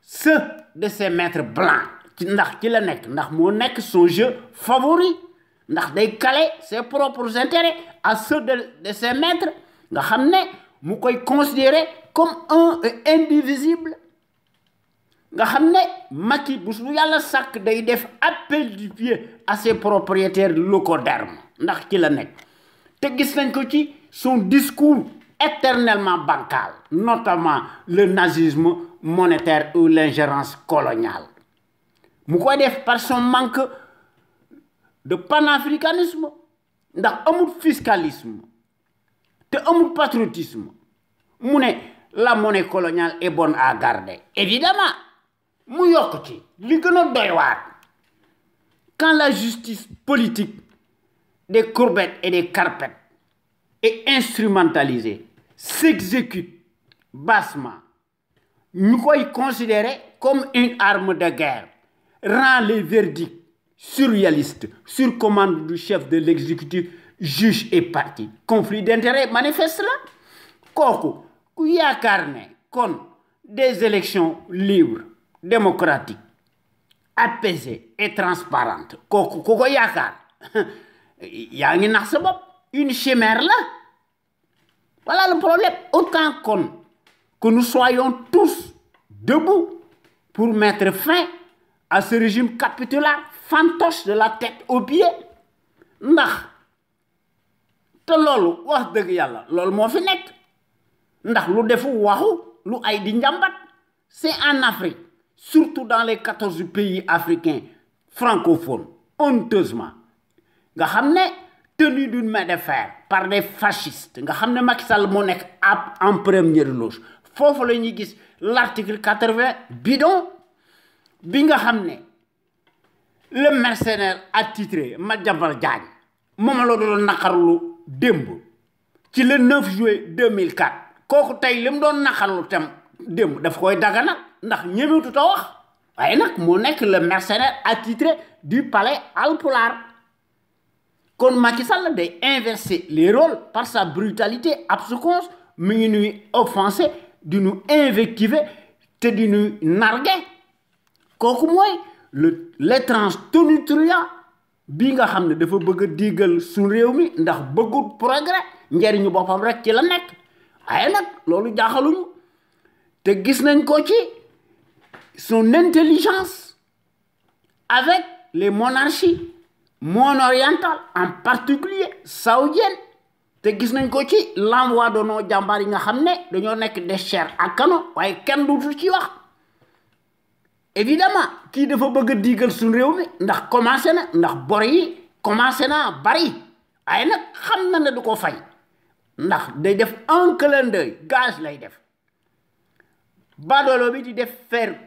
ceux de ses maîtres blancs ndax ci la nekk ndax moo nekk son jeu favori ndax day caler ses propres intérêts à ceux de ses maîtres nga xam ne mu koy considérer comme un indivisible nga xam ne Macky bu su yàlla sàkk day def appel du pied à ses propriétaires locaux d'armes ndax ci la nekk te gis nañ ko ci son discours éternellement bancal, notamment le nazisme monétaire ou l'ingérence coloniale. Mu koy def par son manque de panafricanisme, ndax amul fiscalisme te amul patriotisme. Mu ne la monnaie coloniale est bonne à garder. Évidemment, mu yokk ci li gën a doy waar. Quand la justice politique des courbettes et des carpettes est instrumentalisée, s'exécute bassement, nous pouvons considérer comme une arme de guerre, rend les verdicts surréalistes sur commande du chef de l'exécutif, juge et partie. Conflit d'intérêts manifeste là. Kooku ku yaakaar ne kon des élections libres, démocratiques, apaisées et transparentes. Kooku ku ko yaakaar yaa ngi nax sa bopp, une chimère là. Voilà le problème. Autant que nous soyons tous debout pour mettre fin à ce régime capitulaire fantoche de la tête aux pieds. Ndax te loolu wax dëgg yàlla loolu moo fi nekk. Ndax lu defu waxu lu ay di njambat. C'est en Afrique, surtout dans les 14 pays africains francophones, honteusement, nga xam ne tenu d'une main de fer par des fascistes, nga xam ne Macky Sall moo nekk en première loge. Foofu la ñuy gis l'article 80 bidon bi nga xam ne le mercenaire attitré Madiambal Diagne moom la doon naqarlu démb ci le 9 juillet 2004. Kooku tey li mu doon naqarlu tam démb daf koy dagana ndax ñëwatu ta wax waaye nag moo nekk le mercenaire attitré du palais Halpulaar. Kon Macky Sall day inverser les rôles par sa brutalité absconse, mi ngi ñuy offenser di ñu invectiver te di ñu narguer. Kooku mooy l'étrange tonitruand bi nga xam ne dafa bëgg a diigal suñu réew mi ndax bëggut progrès, njariñu boppam rek ci la nekk. Waaye nag loolu jaaxaluñu te gis nañ ko ci son intelligence avec les monarchies moyen-orientales, en particulier saoudienne. Te gis nañ ko ci l'envoi de nos jàmbaar yi nga xam ne dañoo nekk des chairs à canon waaye kenn duutu ci wax. Évidemment kii dafa bëgg a diigal suñu réew mi ndax commencé na ndax bor yi commencé na bari waaye nag xam na ne du ko fay ndax day def un clin d'œil gage lay def. Badolo bi di def faire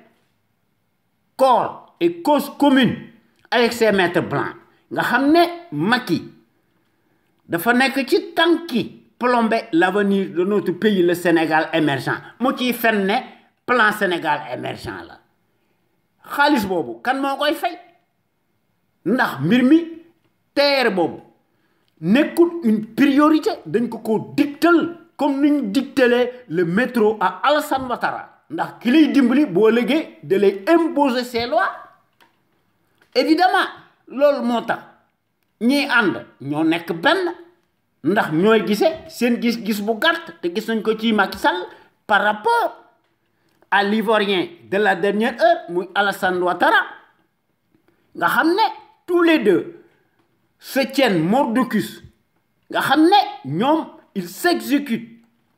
corps et cause commune avec ses maîtres blancs nga xam ne Macky dafa nekk ci tànki plomber l'avenir de notre pays le Sénégal émergent mu ciy fen ne plan Sénégal émergent la. Xaalis boobu kan moo koy fay ndax mbir mi terre boobu nekkul une priorité dañ ko dictal comme ni ñu dictalee le métro à Alassane Ouattara ndax ki lay dimbali boo léegi da lay imposer ses lois. Évidemment loolu moo tax ñiy ànd ñoo nekk benn ndax ñooy gisee seen gis-gis bu gàtt te gis nañ ko ci Macky Sall par rapport à l'Ivoirien de la dernière heure muy Alassane Ouattara nga xam ne tous les deux se tiennent mordicus nga xam ne ñoom ils s'exécutent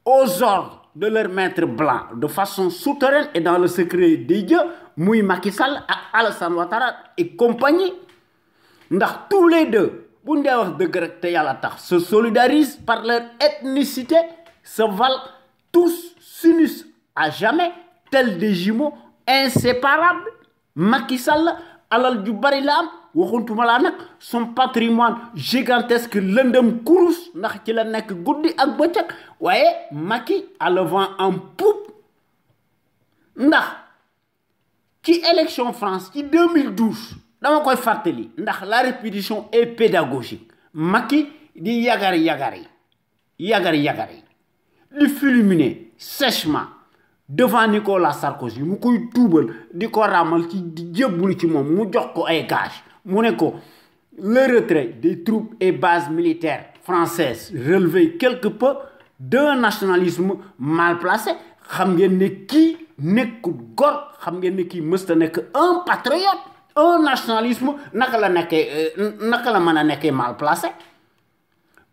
aux ordres de leur maître blanc de façon souterraine et dans le secret des dieux muy Macky Sall ak Alassane Ouattara et compagnie ndax tous les deux bu ndee wax dëgg rek te yàlla tax se solidarisent par leur ethnicité, se valent tous, s'unissent à jamais tels des jumeaux inséparables. Macky Sall alal ju bari la am waxuntuma laa nag son patrimoine gigantesque lëndëm kurus ndax ci la nekk guddi ak bëccëg waaye Macky a le vent en poupe ndax ci élection France ci 2012 dama koy fàttali ndax la répétition est pédagogique. Macky di yagari di fulminer sèchement devant Nicolas Sarkozy mu koy tuubal di ko ràmmal ci di jébbul ci moom mu jox ko ay gage mu ne ko le retrait des troupes et bases militaires françaises relevait quelque peu d'un nationalisme mal placé. Xam ngeen ne kii nekkul góor, xam ngeen ne kii mësta nekk un patriote. Un nationalisme naka la mën a nekkee mal placé.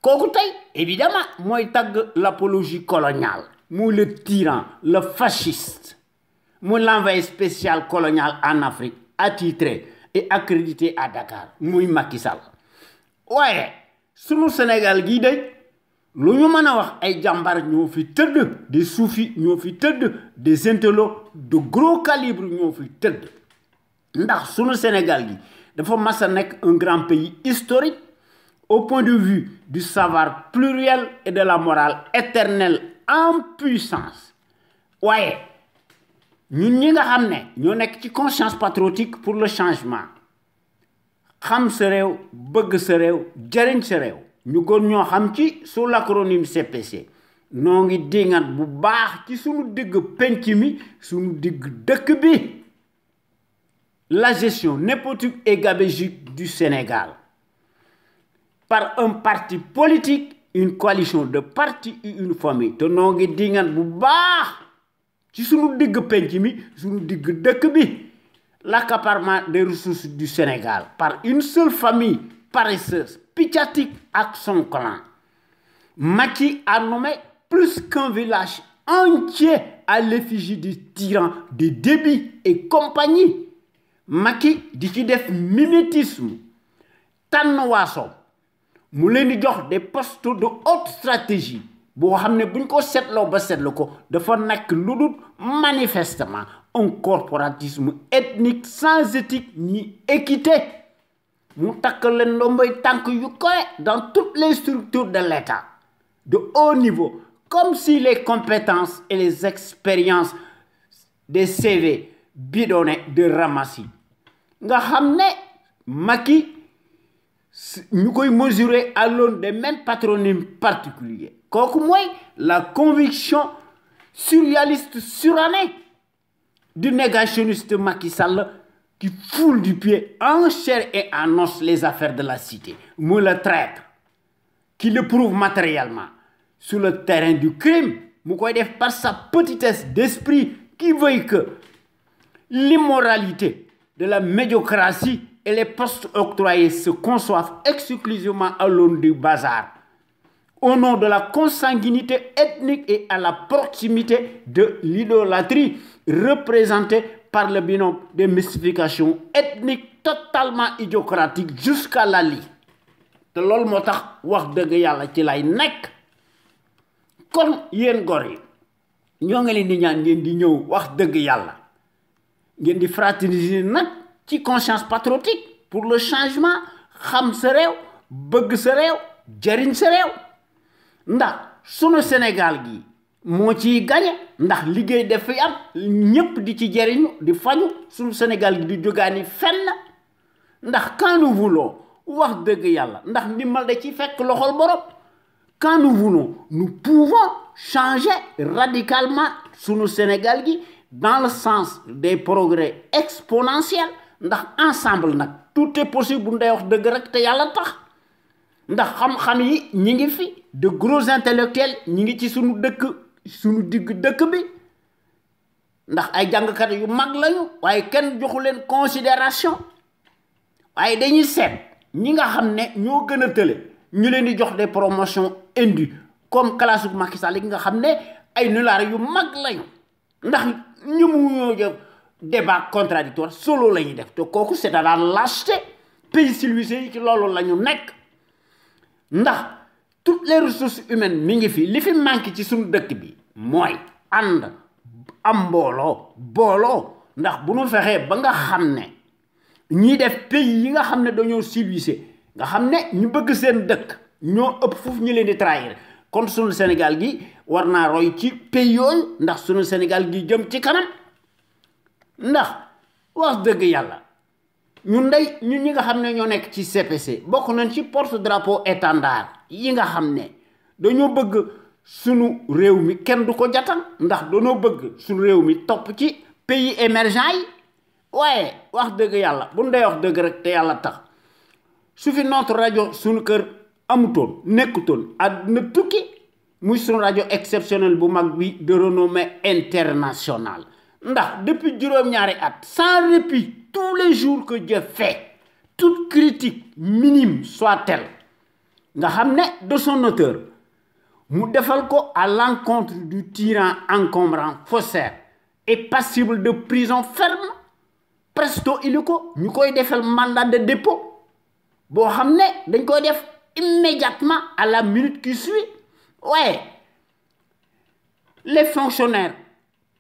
kooku tey évidemment mooy tagg l'apologie coloniale muy le tyran le fasciste muy l'envoyé spécial colonial en Afrique attitré et accrédité à Dakar muy Macky Sall waaye sunu Sénégal gii day lu ñu mën a wax ay jàmbar ñoo fi tëdd des soufis ñoo fi tëdd des intellos de gros calibre ñoo fi tëdd ndax sunu Sénégal gi dafa mas a nekk un grand pays historique au point de vue du savoir pluriel et de la morale éternelle en puissance waaye ñun ñi nga xam ne ñoo nekk ci conscience patriotique pour le changement xam sa réew bëgg sa réew jëriñ sa réew ñu gën ñoo xam ci sous l'acronyme CPC noo ngi dingat bu baax ci suñu digg penc mi suñu digg dëkk bi la gestion népotique et gabégique du Sénégal par un parti politique une coalition de partis et une famille te noo ngi dingat bu baax ci suñu digg penc mi suñu digg dëkk bi l'accaparement des ressources du Sénégal par une seule famille paresseuse piccatique ak son clan Macky a nommé plus qu'un village entier à l'effigie des tyrans de Déby et compagnie Macky di ci def mimétisme tànn waaso mu leen di jox des postes de haute stratégie boo xam ne buñ ko seetloo ba seetlu ko dafa nekk lu dul manifestement un corporatisme ethnique sans éthique ni équité mu takk leen ndomboy tànk yu koy dans toutes les structures de l'État de haut niveau comme si les compétences et les expériences des CV bidonnés de ramassis nga xam ne Macky ñu koy mesurer à l'aune des mêmes patronymes particuliers kooku mooy la conviction surréaliste surannée du négationniste Macky Sall qui foule du pied en chair et en os les affaires de la cité muy le traître qui le prouve matériellement sur le terrain du crime mu koy def par sa petitesse d'esprit qui veut que l'immoralité de la médiocratie et les postes octroyés se conçoivent exclusivement à l'aune du bazar au nom de la consanguinité ethnique et à la proximité de l'idolâtrie représentée par le binôme des mystifications ethniques totalement idiocratiques jusqu'à la lie te loolu moo tax wax dëgg yàlla ci lay nekk kon yéen gor yi ñoo ngi leen di ñaan ngeen di ñëw wax dëgg yàlla ngeen di fraterniser nag ci conscience patriotique pour le changement xam sa réew bëgg sa réew jëriñ sa réew ndax sunu Sénégal gi moo ciy gañe ndax liggéey daf fi am ñépp di ci jëriñu di faju sunu Sénégal gi di jógaani fenn ndax quand nous voulons wax dëgg yàlla ndax ndimbal da ci fekk loxol borom quand nous voulons nous pouvons changer radicalement sunu Sénégal gi dans le sens des progrès exponentiels ndax ensemble nag tout est possible bu ndey wax dëgg rek te yàlla tax ndax xam-xam yi ñi ngi fi de gros intellectuels ñi ngi ci sunu dëkk sunu digg dëkk bi ndax ay jàngkat yu mag lañu waaye kenn joxu leen considération waaye dañuy seet ñi nga xam ne ñoo gën a tële ñu leen di jox des promotions indues comme classe bu Macky Sall yi nga xam ne ay nulaar yu mag lañu ndax ñu mu ñoo jëf débat contradictoire solo la ñuy def te kooku c'est à la lâcheté pays civilisé yi ci loolu la ñu nekk ndax toutes les ressources humaines mi ngi fi li fi manqué ci suñu dëkk bi mooy ànd am booloo ndax bu ñu fexee ba nga xam ne ñiy def pays yi nga xam ne dañoo civilisé nga xam ne ñu bëgg seen dëkk ñoo ëpp foofu ñu leen di trahir kon sunu Sénégal gi war naa roy ci pays yooyu ndax sunu Sénégal gi jëm ci kanam ndax wax dëgg yàlla ñun ñi nga xam ne ñoo nekk ci CPC bokk nañ ci porte drapeau étendard yi nga xam ne dañoo bëgg sunu réew mi kenn du ko jatan ndax dañoo bëgg sunu réew mi topp ci pays émergents yi waaye wax dëgg yàlla bu ñu dee wax dëgg rek te yàlla tax su fi notre rajo sunu kër amutoon nekkutoon àdduna tukki muy sunu rajo exceptionnel bu mag bi de renommée internationale ndax depuis juróom-ñaari at sans répit tous les jours que Dieu fait toute critique minime soit-elle nga xam de son auteur mu defal ko à l'encontre du tyran encombrant faussaire et passible de prison ferme presto illico ñu koy defal mandat de dépôt boo xam dañ koy def immédiatement à la minute qui suit. Ouais, les fonctionnaires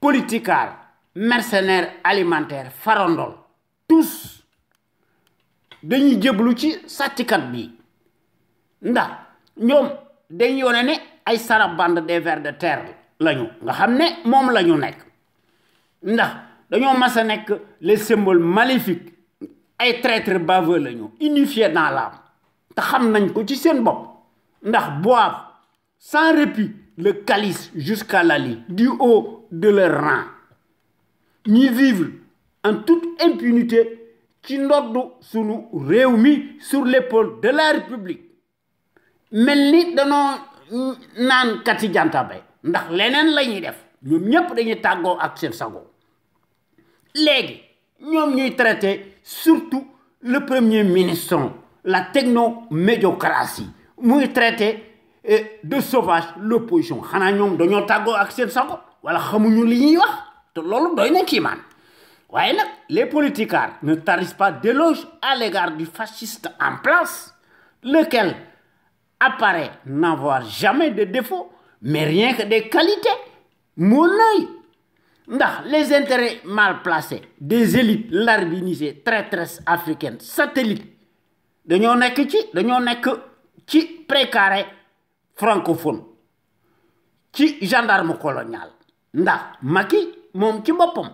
politicards, mercenaires alimentaires farandol tous dañuy jéblu ci sàcckat bi ndax ñoom dañ yone ne ay sarabande des vers de terre lañu nga xam moom lañu nekk ndax dañoo mas a nekk les symboles maléfiques ay traîtres baveux lañu unifiés dans l'âme te xam nañ ko ci seen bopp ndax boivent sans répit le calice jusqu'à la lie du haut de leur rang ñi vivre en toute impunité ci ndoddu sunu réew mi sur l'épaule de la République mel ni danoo naan kati jantabe ndax leneen la ñuy def ñoom ñëpp dañuy tàggoo ak seen sago léegi ñoom ñuy traité surtout le premier ministre la techno-médiocratie muy traité de sauvage l'opposition xanaa ñoom dañoo tàggoo ak seen sago wala xamuñu li ñuy wax te loolu doy na kiimaan waaye nag les politicards ne tarissent pas d'éloges à l'égard du fasciste en place lequel apparaît n'avoir jamais de défaut mais rien que des qualités mon œil ndax les intérêts mal placés des élites larbinisées traîtresses africaines satellites dañoo nekk ci précaré francophone ci gendarme colonial ndax Macky moom ci boppam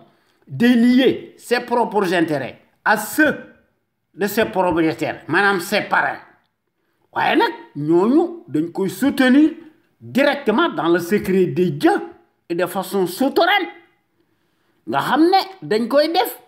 délier ses propres intérêts à ceux de ses propriétaires maanaam ses parrains waaye nag ñooñu dañ koy soutenir directement dans le secret des dieux et de façon souterraine nga xam dañ koy def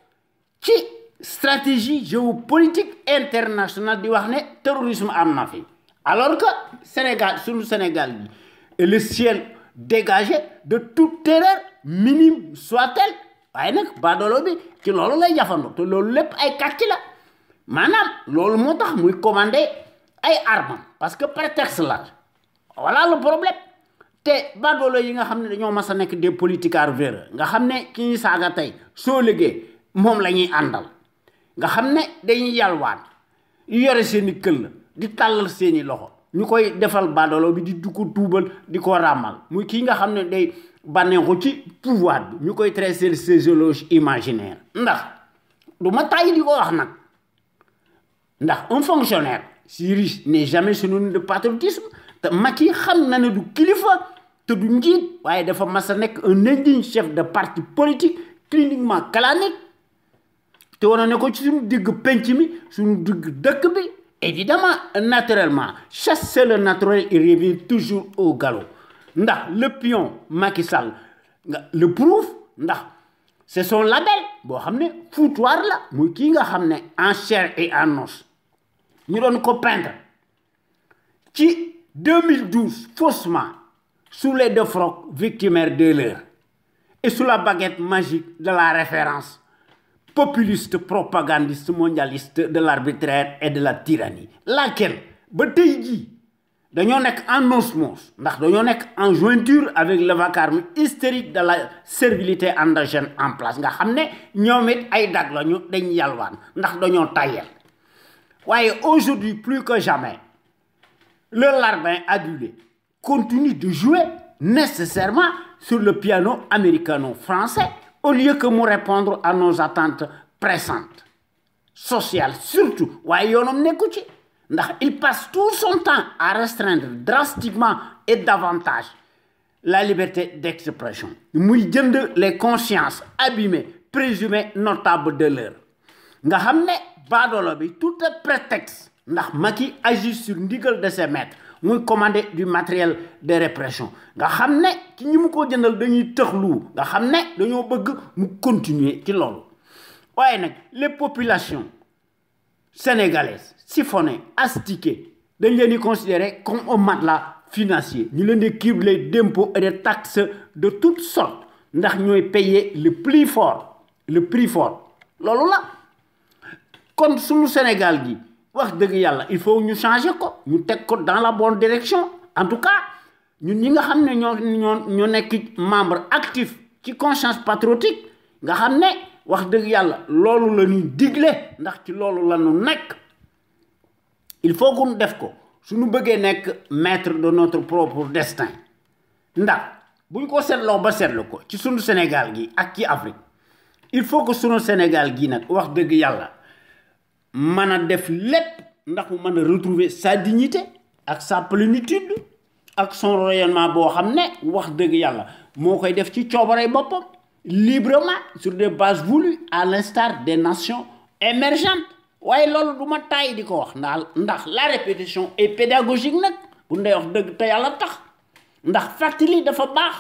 ci stratégie géopolitique internationale di wax terrorisme am na fi alors que Sénégal sunu Sénégal bi est le ciel dégagé de toute terreur minime soit-elle waaye nag baadoolo bi ci loolu lay jafandu te loolu lépp ay kàcc la maanaam loolu moo tax muy commandé ay armes parce que prétexte la voilà le problème te baadoolo yi nga xam dañoo mas a nekk des politicards véreux nga xam ki ñuy saaga tey soo liggéey moom la ñuy àndal nga xam dañuy yalwaan yore seeni këll di tàllal seeni loxo ñu koy defal baadoolo bi di ko tuubal di ko ràmmal muy kii nga xam day bànneexu ci pouvoir bi ñu koy traiter ces éloges imaginaires ndax du ma tàyyi di ko wax nag ndax un fonctionnaire si riche n'est jamais synonyme de patriotisme te Macky xam na ne du kilifa te du njiit waaye dafa mas a nekk un indigne chef de parti politique cliniquement clanique te wane ne ko ci suñu digg penc mi suñu digg dëkk bi évidemment naturellement chasser le naturel et revient toujours au galop ndax le pion Macky Sall le prouve ndax c'est son label boo xam foutoir la muy kii nga xam en chair et en os ñu doon ko peindre ci 2012 faussement sous les deux frocs victimaires de l'heure et sous la baguette magique de la référence populiste propagandiste mondialiste de l'arbitraire et de la tyrannie laquelle ba tey jii dañoo nekk en osmose ndax dañoo nekk en jointure avec le vacarme hystérique de la servilité endogène en place nga xam ñoom it ay dag lañu dañ yalwaan ndax dañoo tayel waaye aujourd'hui plus que jamais le larbin adulé continue de jouer nécessairement sur le piano américano-français au lieu que mu répondre à nos attentes pressantes sociales surtout waaye yoonam nekku ci ndax il passe tout son temps à restreindre drastiquement et davantage la liberté d'expression muy jënd les consciences abîmées présumées notables de l'heure nga xam baadoolo bi tout est prétexte ndax Macky agit sur ndigal de ses maîtres muy commander du matériel de répression nga xam ci ñi mu ko jëndal dañuy tëxlu nga xam dañoo bëgg mu continuer ci loolu waaye nag les populations sénégalaises siphonnées astiquées dañ leen di considérer comme un matelas financier ñu leen di cribler d'impôts et de taxes de toutes sortes ndax ñooy payer le prix fort loolu la kon suñu Sénégal gi wax deug yalla il faut ñu changer ko ñu tek ko dans la bonne direction en tout cas ñun ñi nga xamné ñoo nekk membre actif ci conscience patriotique nga xamné wax deug yalla loolu la ñuy diglé ndax ci loolu la ñu nekk il faut que ñu def ko suñu bëggé nekk maître de notre propre destin ndax buñ ko seetloo ba seetlu ko ci suñu Sénégal gi ak ci Afrique il faut que suñu Sénégal gi nak wax deug yalla mëna def lépp ndax mu mëna retrouver sa dignité ak sa plénitude ak son rayonnement bo xamné wax deug yalla mo koy def ci coobarey boppam librement sur des bases voulues à l'instar des nations émergentes waaye loolu du ma taay di ko wax ndax la répétition est pédagogique nag bu ndey wax dëgg te yàlla tax ndax fàttali dafa baax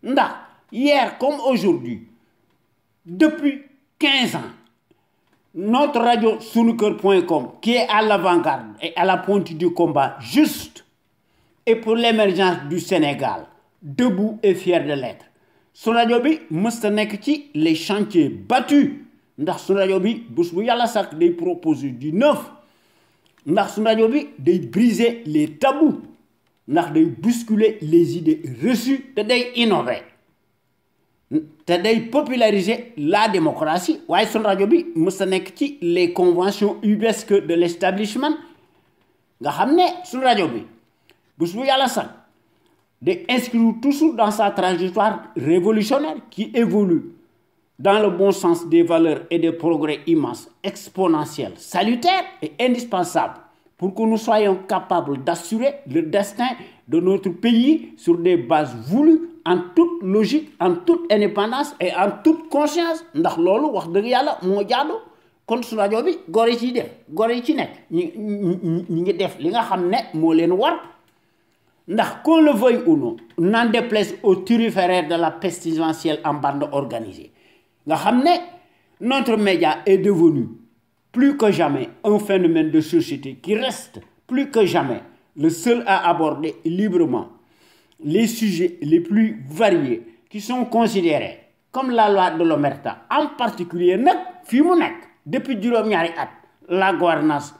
ndax hier comme aujourd'hui depuis 15 ans notre radio sunuker.com qui est à l'avant-garde et à la pointe du combat juste et pour l'émergence du Sénégal debout et fier de l'être sunu rajo bi mësta nekk ci les chantiers battus ndax sunu rajo bi bés bu yàlla sàkk day proposer du neuf ndax sunu rajo bi day briser les tabous ndax day bousculer les idées reçues te day innover te day populariser la démocratie waaye sunu rajo bi mësta nekk ci les conventions ubuesques de l'establishment nga xam ne sunu rajo bi bés bu yàlla sàkk day inscrire toujours dans sa trajectoire révolutionnaire qui évolue dans le bon sens des valeurs et des progrès immenses, exponentiels, salutaires et indispensables pour que nous soyons capables d'assurer le destin de notre pays sur des bases voulues en toute logique, en toute indépendance et en toute conscience. Ndax lolu wax deug yalla mo jaadu kon su rajo bi gor yi ci def gor yi ci nek ñi ngi def li nga xamné mo leen war ndax qu'on le veuille ou non n'en déplaise aux turiféraires de la pestilentielle en bande organisée nga xamné notre média est devenu plus que jamais un phénomène de société qui reste plus que jamais le seul à aborder librement les sujets les plus variés qui sont considérés comme la loi de l'omerta en particulier nak fi mu nek depuis juróom-ñaari at la gouvernance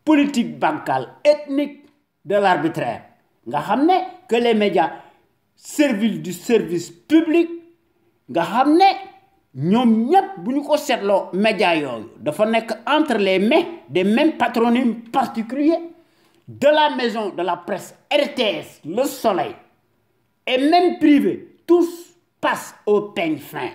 politique bancale ethnique de l'arbitraire nga xamné que les médias serviles du service public nga xamné ñom ñep buñu ko sétlo médias yoyu dafa nek entre les mains des mêmes patronymes particuliers de la maison de la presse RTS Le Soleil et même privés tous passent au peigne fin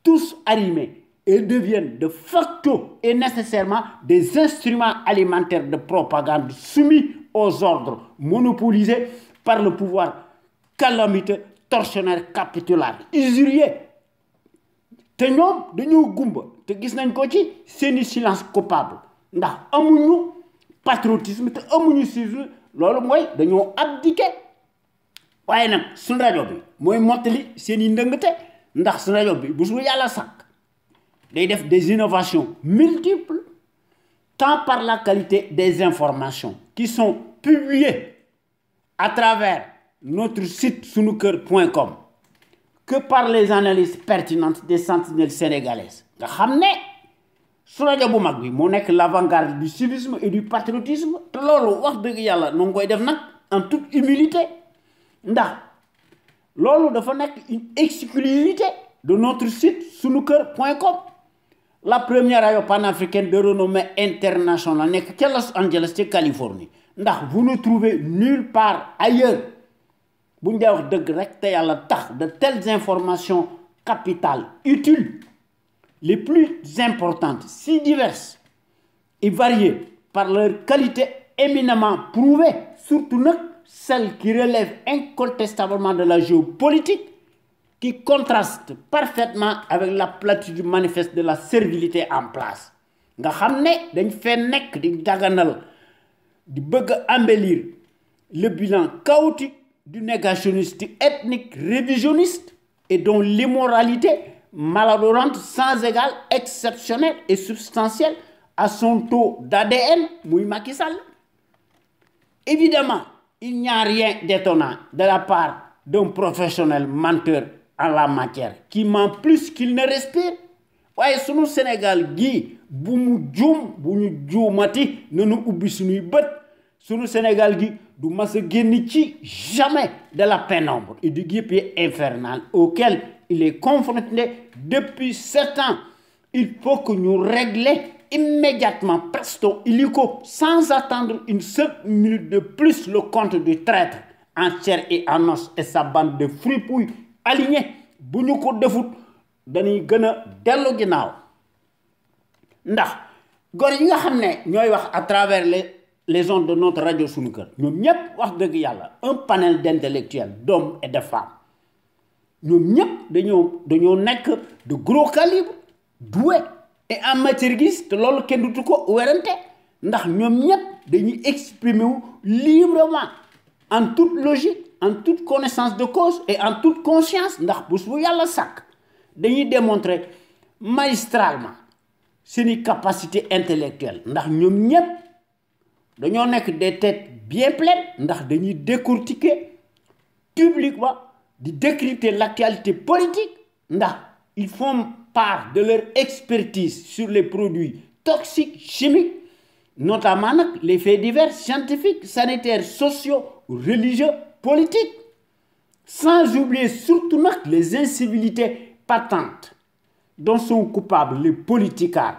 tous arrimés et deviennent de facto et nécessairement des instruments alimentaires de propagande soumis aux ordres monopolisés par le pouvoir calamiteux, tortionnaire, capitulaire, usurier. Te ñoom dañoo gumba te gis nañ ko ci seeni silence coupable ndax amuñu patriotisme te amuñu civisme loolu mooy dañoo abdiquer waaye nag suñu rajo bi mooy mottali seeni ndëngte ndax suñu rajo bi bu su yàlla sàkk day def des innovations multiples tant par la qualité des informations qui sont publiées à travers notre site sunuker.com que par les analyses pertinentes des sentinelles sénégalaises nga xamné su rajo bu mag bi mo nek l'avant-garde du civisme et du patriotisme te lolu wax deug yalla no ngoy def nak en toute humilité ndax lolu dafa nek une exclusivité de notre site sunuker.com la première radio panafricaine de renommée internationale nek ci Los Angeles ci Californie ndax vous ne trouvez nulle part ailleurs bu ñu wax dëgg rek te yàlla tax de telles informations capitales utiles les plus importantes si diverses et variées par leur qualité éminemment prouvée surtout nag celles qui relèvent incontestablement de la géopolitique qui contraste parfaitement avec la platitude manifeste de la servilité en place nga xam ne dañ fee nekk di daganal di bëgg embellir le bilan chaotique du négationniste ethnique révisionniste et dont l'immoralité malodorante sans égal exceptionnelle et substantielle à son taux d'ADN muy Macky Sall. Évidemment, il n'y a rien d'étonnant de la part d'un professionnel menteur en la matière qui ment plus qu'il ne respire. Waaye sunu Sénégal gi bu mu juum bu ñu juumati nanu ubbi suñuy bët sunu Sénégal gi du mas a génn ci jamais de la pénombre et du guêpier infernal auquel il est confronté depuis 7 ans. Il faut que nous réglions immédiatement, presto illico, sans attendre une seule minute de plus, le compte du traître en chair et en os et sa bande de fripouilles alignés. Si nous ko defut dañuy gën a dellu ginnaaw ndax góor yi nga xam ne ñooy wax à travers les ondes de notre radio sunu kër ñoom ñëpp wax dëgg yàlla un panel d'intellectuels d'hommes et de femmes ñoom ñëpp dañoo nekk de gros calibre doués et en matière gis te loolu kenn dutu ko werante ndax ñoom ñëpp dañuy exprimer wu librement en toute logique en toute connaissance de cause et en toute conscience ndax bés bu yàlla sàkk dañuy démontrer magistralement seeni capacité intellectuelle ndax ñoom ñëpp dañoo nekk des têtes bien pleines ndax dañuy décortiquer publiquement di décrypter l'actualité politique ndax ils font part de leur expertise sur les produits toxiques chimiques notamment les faits divers scientifiques sanitaires sociaux religieux politiques sans oublier surtout les incivilités patentes dont sont coupables les politicards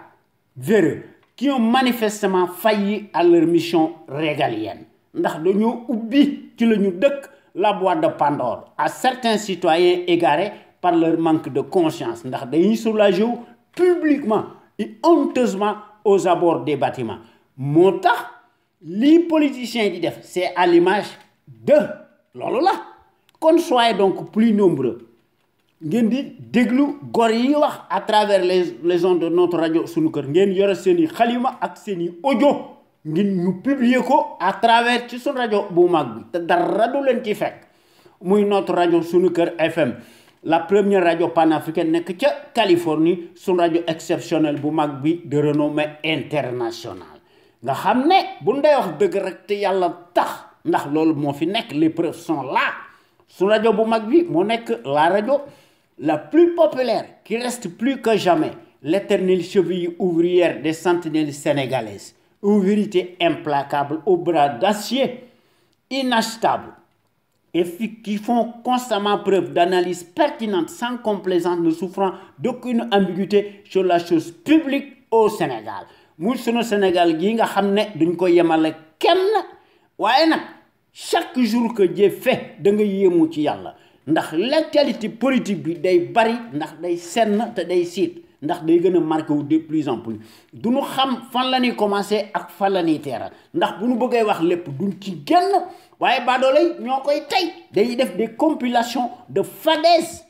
véreux qui ont manifestement failli à leur mission régalienne ndax dañoo ubbi ci lañu dëkk la boîte de Pandore à certains citoyens égarés par leur manque de conscience ndax dañuy soulager publiquement et honteusement aux abords des bâtiments moo tax lii politiciens di def c'est à l'image de loolu la kon soyez donc plus nombreux ngeen di déglu góor yi wax à travers les ondes de notre radio sunu kër ngeen yore seeni xalima ak seeni audio ngeen ñu publier ko à travers ci sunu rajo bu mag bi te dara du leen ci fekk muy notre rajo sunu kër FM la première radio panafricaine nekk ca Californie sunu rajo exceptionnel bu mag bi de renommée internationale nga xam ne bu ndey wax dëgg rek te yàlla tax ndax loolu moo fi nekk les preuves sont là sunu rajo bu mag bi moo nekk la rajo la plus populaire qui reste plus que jamais l'éternelle cheville ouvrière des sentinelles sénégalaises aux vérités implacables aux bras d'acier inachetables et qui font constamment preuve d'analyse pertinente sans complaisance ne souffrant d'aucune ambiguïté sur la chose publique au Sénégal muy sunu Sénégal gi nga xam ne duñ ko yemale kenn waaye nag chaque jour que Dieu fait da nga yéemu ci yàlla ndax l'actualité politique bi day bari ndax day senn te day siit ndax day gën a marqué wu de plus en plus du ñu xam fan la ñuy commencé ak fan la ñuy teeral ndax bu ñu bëggee wax lépp duñ ci génn waaye baadoolay ñoo koy tey dañuy def des compilations de fadaises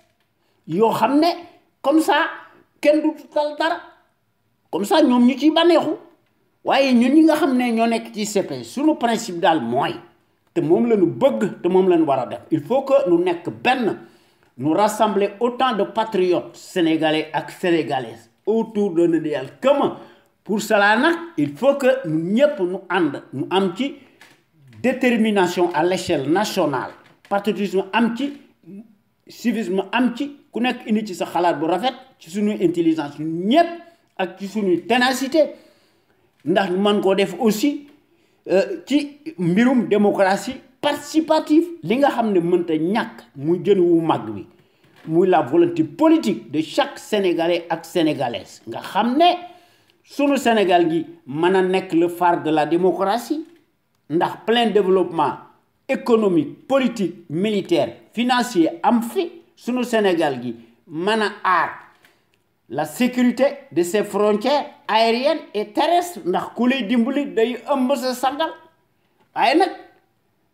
yoo xam ne comme ça kenn du tal dara comme ça ñoom ñu ciy bànneexu waaye ñun ñi nga xam ne ñoo nekk ci CP suñu principe daal mooy te moom la ñu bëgg te moom la ñu war a def il faut que ñu nekk benn nous rassembler autant de patriotes sénégalais ak sénégalaises autour d'un idéal commun pour cela nag il faut que ñu ñëpp ñu ànd ñu am ci détermination à l'échelle nationale patriotisme am ci civisme am ci ku nekk indi ci sa xalaat bu rafet ci suñuy intelligence ñun ñëpp ak ci suñuy ténacité ndax ñu mën koo def aussi ci mbirum démocratie participative li nga xam ne mënta ñàkk muy jën wu mag bi muy la volonté politique de chaque sénégalais ak sénégalaise nga xam ne sunu Sénégal gi mën a nekk le phare de la démocratie ndax plein développement économique politique militaire financier am fi sunu Sénégal gi mën a aar la sécurité de ses frontières aériennes et terrestres ndax ku lay dimbali day ëmb sa sangal waaye nag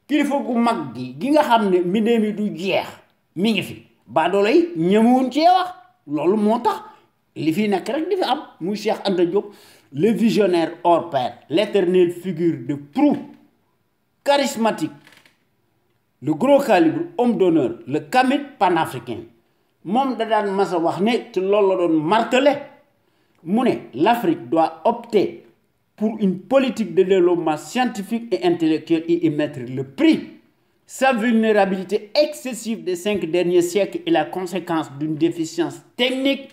kilifa gu mag gi nga xam ne mbindee mi du jeex mi ngi fi baadoolo yi ñemewuñ cee wax loolu moo tax li fi nekk rek di fi am muy Cheikh Anta Diop le visionnaire hors pair l'éternelle figure de proue charismatique le gros calibre homme d'honneur le kamit panafricain moom da daan mas a wax ne te loolu la doon martelé mu ne l'Afrique doit opter pour une politique de développement scientifique et intellectuel et y mettre le prix. Sa vulnérabilité excessive des 5 derniers siècles est la conséquence d'une déficience technique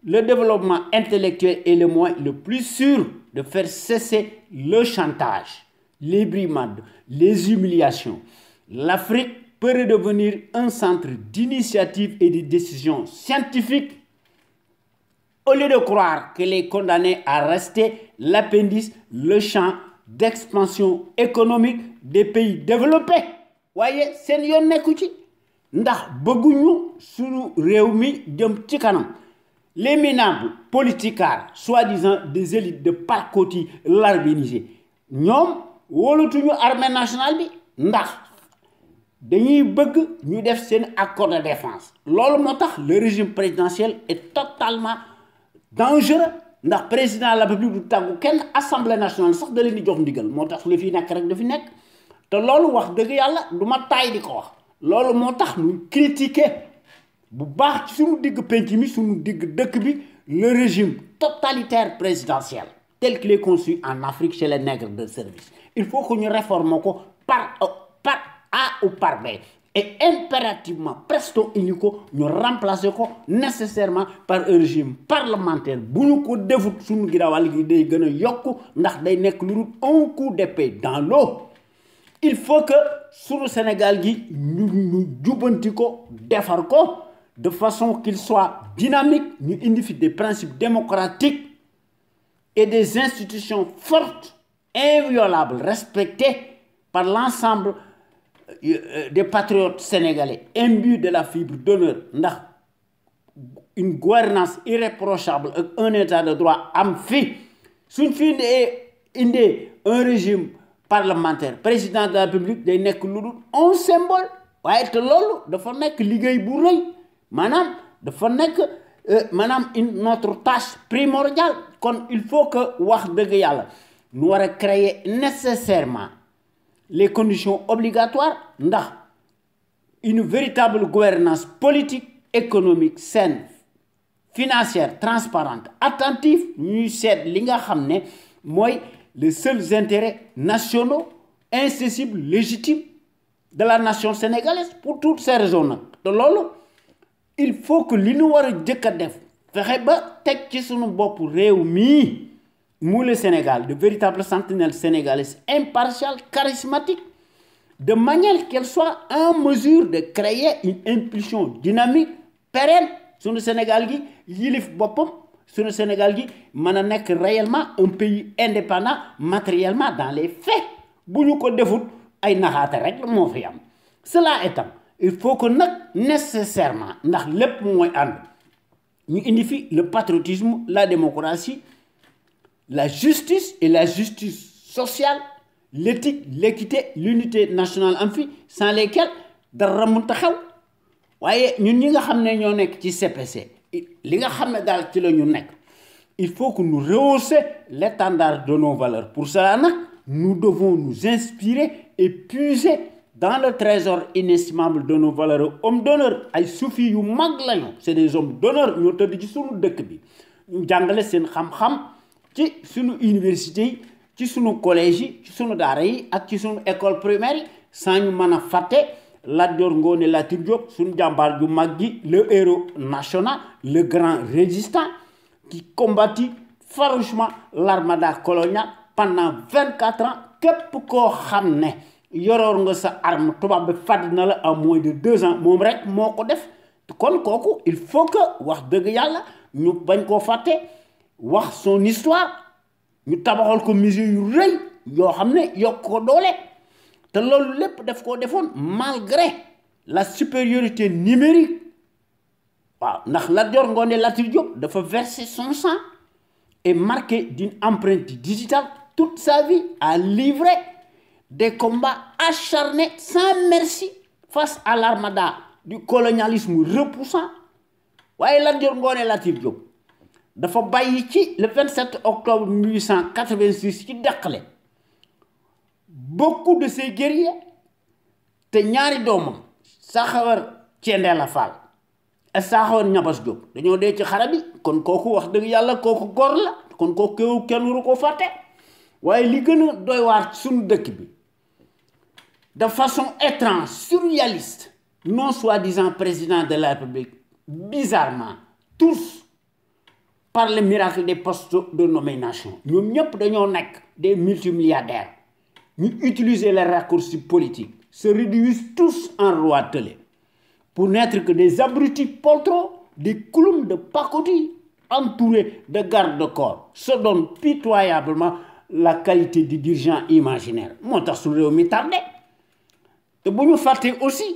le développement intellectuel est le moyen le plus sûr de faire cesser le chantage, les brimades, les humiliations. L'Afrique peut redevenir un centre d'initiative et de décision scientifique au lieu de croire qu'elle est condamnée à rester l'appendice, le champ d'expansion économique des pays développés. Voyez, c'est yon nekku ci ndax bëgguñu suñu réew mi jëm ci kanam. Les minables politicards, soi-disant des élites de pacotille larbinisées, ñoom wóolatuñu armée nationale bi ndax dañuy bëgg ñu def seen accord de défense. Loolu moo tax le régime présidentiel est totalement dangereux ndax président de la République du tàggu kenn assemblée nationale sax da leen di jox ndigal moo tax li fi nekk rek da fi nekk te loolu wax dëgg yàlla du ma taay di ko wax loolu moo tax ñu critiquer bu baax ci suñu digg penc mi suñu digg dëkk bi le régime totalitaire présidentiel tel qu'il est conçu en Afrique chez les nègres de service. Il faut que ñu réformer ko par A ou par B et impérativement presto unico ñu remplacer ko nécessairement par un régime parlementaire bu ñu ko defut suñu girawal gi day gën a yokku ndax day nekk lu dul un coup d'épée dans l'eau. Il faut que suñu Sénégal gi ñu jubbanti ko defar ko de façon qu'il soit dynamique ñu indi fi des principes démocratiques et des institutions fortes, inviolables, respectées par l'ensemble des patriotes sénégalais imbus de la fibre d'honneur ndax une gouvernance irréprochable ak un état de droit am fi suñ fi indee un régime parlementaire président de la République day nekk lu dul un symbole waaye te loolu dafa nekk liggéey bu rëy maanaam dafa nekk notre tâche primordiale kon il faut que wax dëgg yàlla ñu war a créer nécessairement les conditions obligatoires ndax une véritable gouvernance politique économique saine financière transparente attentive ñuy seet li nga xam ne mooy les seuls intérêts nationaux incessibles légitimes de la nation sénégalaise pour toutes ces raisons nag te loolu il faut que li ñu war a jëkk a def fexe ba teg ci sunu bopp réew mii mu le Sénégal de véritables sentinelles sénégalaises impartiales charismatiques de manière qu'elles soient en mesure de créer une impulsion dynamique pérenne sunu Sénégal gi yilif boppam sunu Sénégal gi mën a nekk réellement un pays indépendant matériellement dans les faits bu ñu ko defut ay naxaate rek moo fi am cela étant il faut que nag nécessairement ndax lépp mooy ànd ñu indi fi le patriotisme la démocratie la justice et la justice sociale l'éthique l'équité l'unité nationale am fi sans lesquelles dara mënta xew waaye ñun ñi nga xam ne ñoo nekk ci CPC li nga xam ne daal ci la ñu nekk il faut que nous rehausser l'étendard de nos valeurs pour cela nag nous devons nous inspirer et puiser dans le trésor inestimable de nos valeurs hommes d'honneur ay soufi yu mag lañu c'est des hommes d'honneur ñoo tëdd ci sunu dëkk bi ñu jàngale seen xam-xam ci sunu université yi ci sunu collège yi ci sunu daara yi ak ci sunu école primaire yi sans ñu mën a fàtte Lat Dior Ngoné Latyr Diop sunu jàmbaar ju mag gi le héros national le grand résistant qui combattit farouchement l'armada coloniale pendant 24 ans képp koo xam ne yoroor nga sa arme tubaab bi fàdd na la en moins de 2 ans moom rek moo ko def kon kooku il faut que wax dëgg yàlla ñu bañ koo fàtte wax son histoire ñu tabaxal ko musée yu rëy yoo xam ne yokk ko doole te loolu lépp daf koo defoon malgré la supériorité numérique waaw ndax Lat Dior Ngoné Latyr Diop dafa verser son sang et marqué d'une empreinte digitale toute sa vie à livrer des combats acharnés sans merci face à l'armada du colonialisme repoussant waaye Lat Dior Ngoné Latyr Diop dafa bàyyi ci le 27 octobre 1886 ci Dexële beaucoup de ces guerriers te ñaari doomam Saxawar Thiendella Fall ak Saxawar Ñabas Diop dañoo dee ci xare bi kon kooku wax dëgg yàlla kooku góor la kon kooku kenn waru ko fàtte waaye li gën a doy waar suñu dëkk bi de façon étrange surréaliste non soi-disant président de la République bizarrement tous par le miracle des postes de nomination. Nous sommes des multimilliardaires. Nous utilisons les raccourcis politiques, se réduisent tous en rois télé, pour n'être que des abrutis poltros, des clowns de pacotille, entourés de gardes-corps, se donnent pitoyablement la qualité de dirigeant imaginaire. Moi, je suis tardé. Et vous nous faites aussi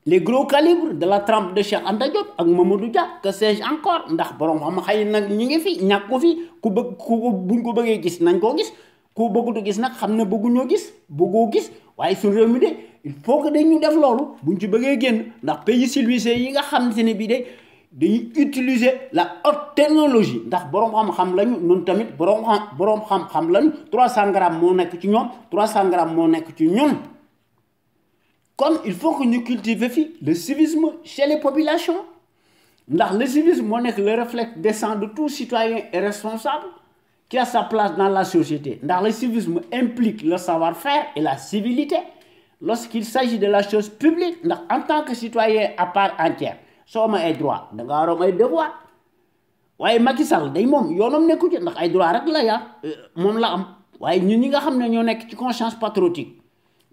les gros calibres de la trempe de Cheikh Anta Diop ak Mamadou Dia, que sais-je encore, ndax borom xam xay nak ñi ngi fi ñak ko fi ku bëgg ku buñ ko bëggé gis nañ ko gis ku bëggu gis nak xamna bëggu ñoo gis bëggo gis waye su réew mi dé il faut que dañu def lolu buñ ci bëggé génn ndax pays civilisé yi nga xamanteni bi dé dañuy utiliser la haute technologie ndax borom xam lañu ñun tamit borom xam lañu 300 grammes mo nekk ci ñom 300 grammes mo nekk ci ñun. Comme il faut que nous cultivions le civisme chez les populations. Le civisme est le réflexe décent de tout citoyen et responsable qui a sa place dans la société. Le civisme implique le savoir-faire et la civilité lorsqu'il s'agit de la chose publique. En tant que citoyen à part entière, sommes ay droit, da nga rom ay devoir. Waye Macky Sall day mom yonam nekku ci ndax ay droit rek la ya mom la am. Waye ñun ñi nga xamné ñoo nekk ci conscience patriotique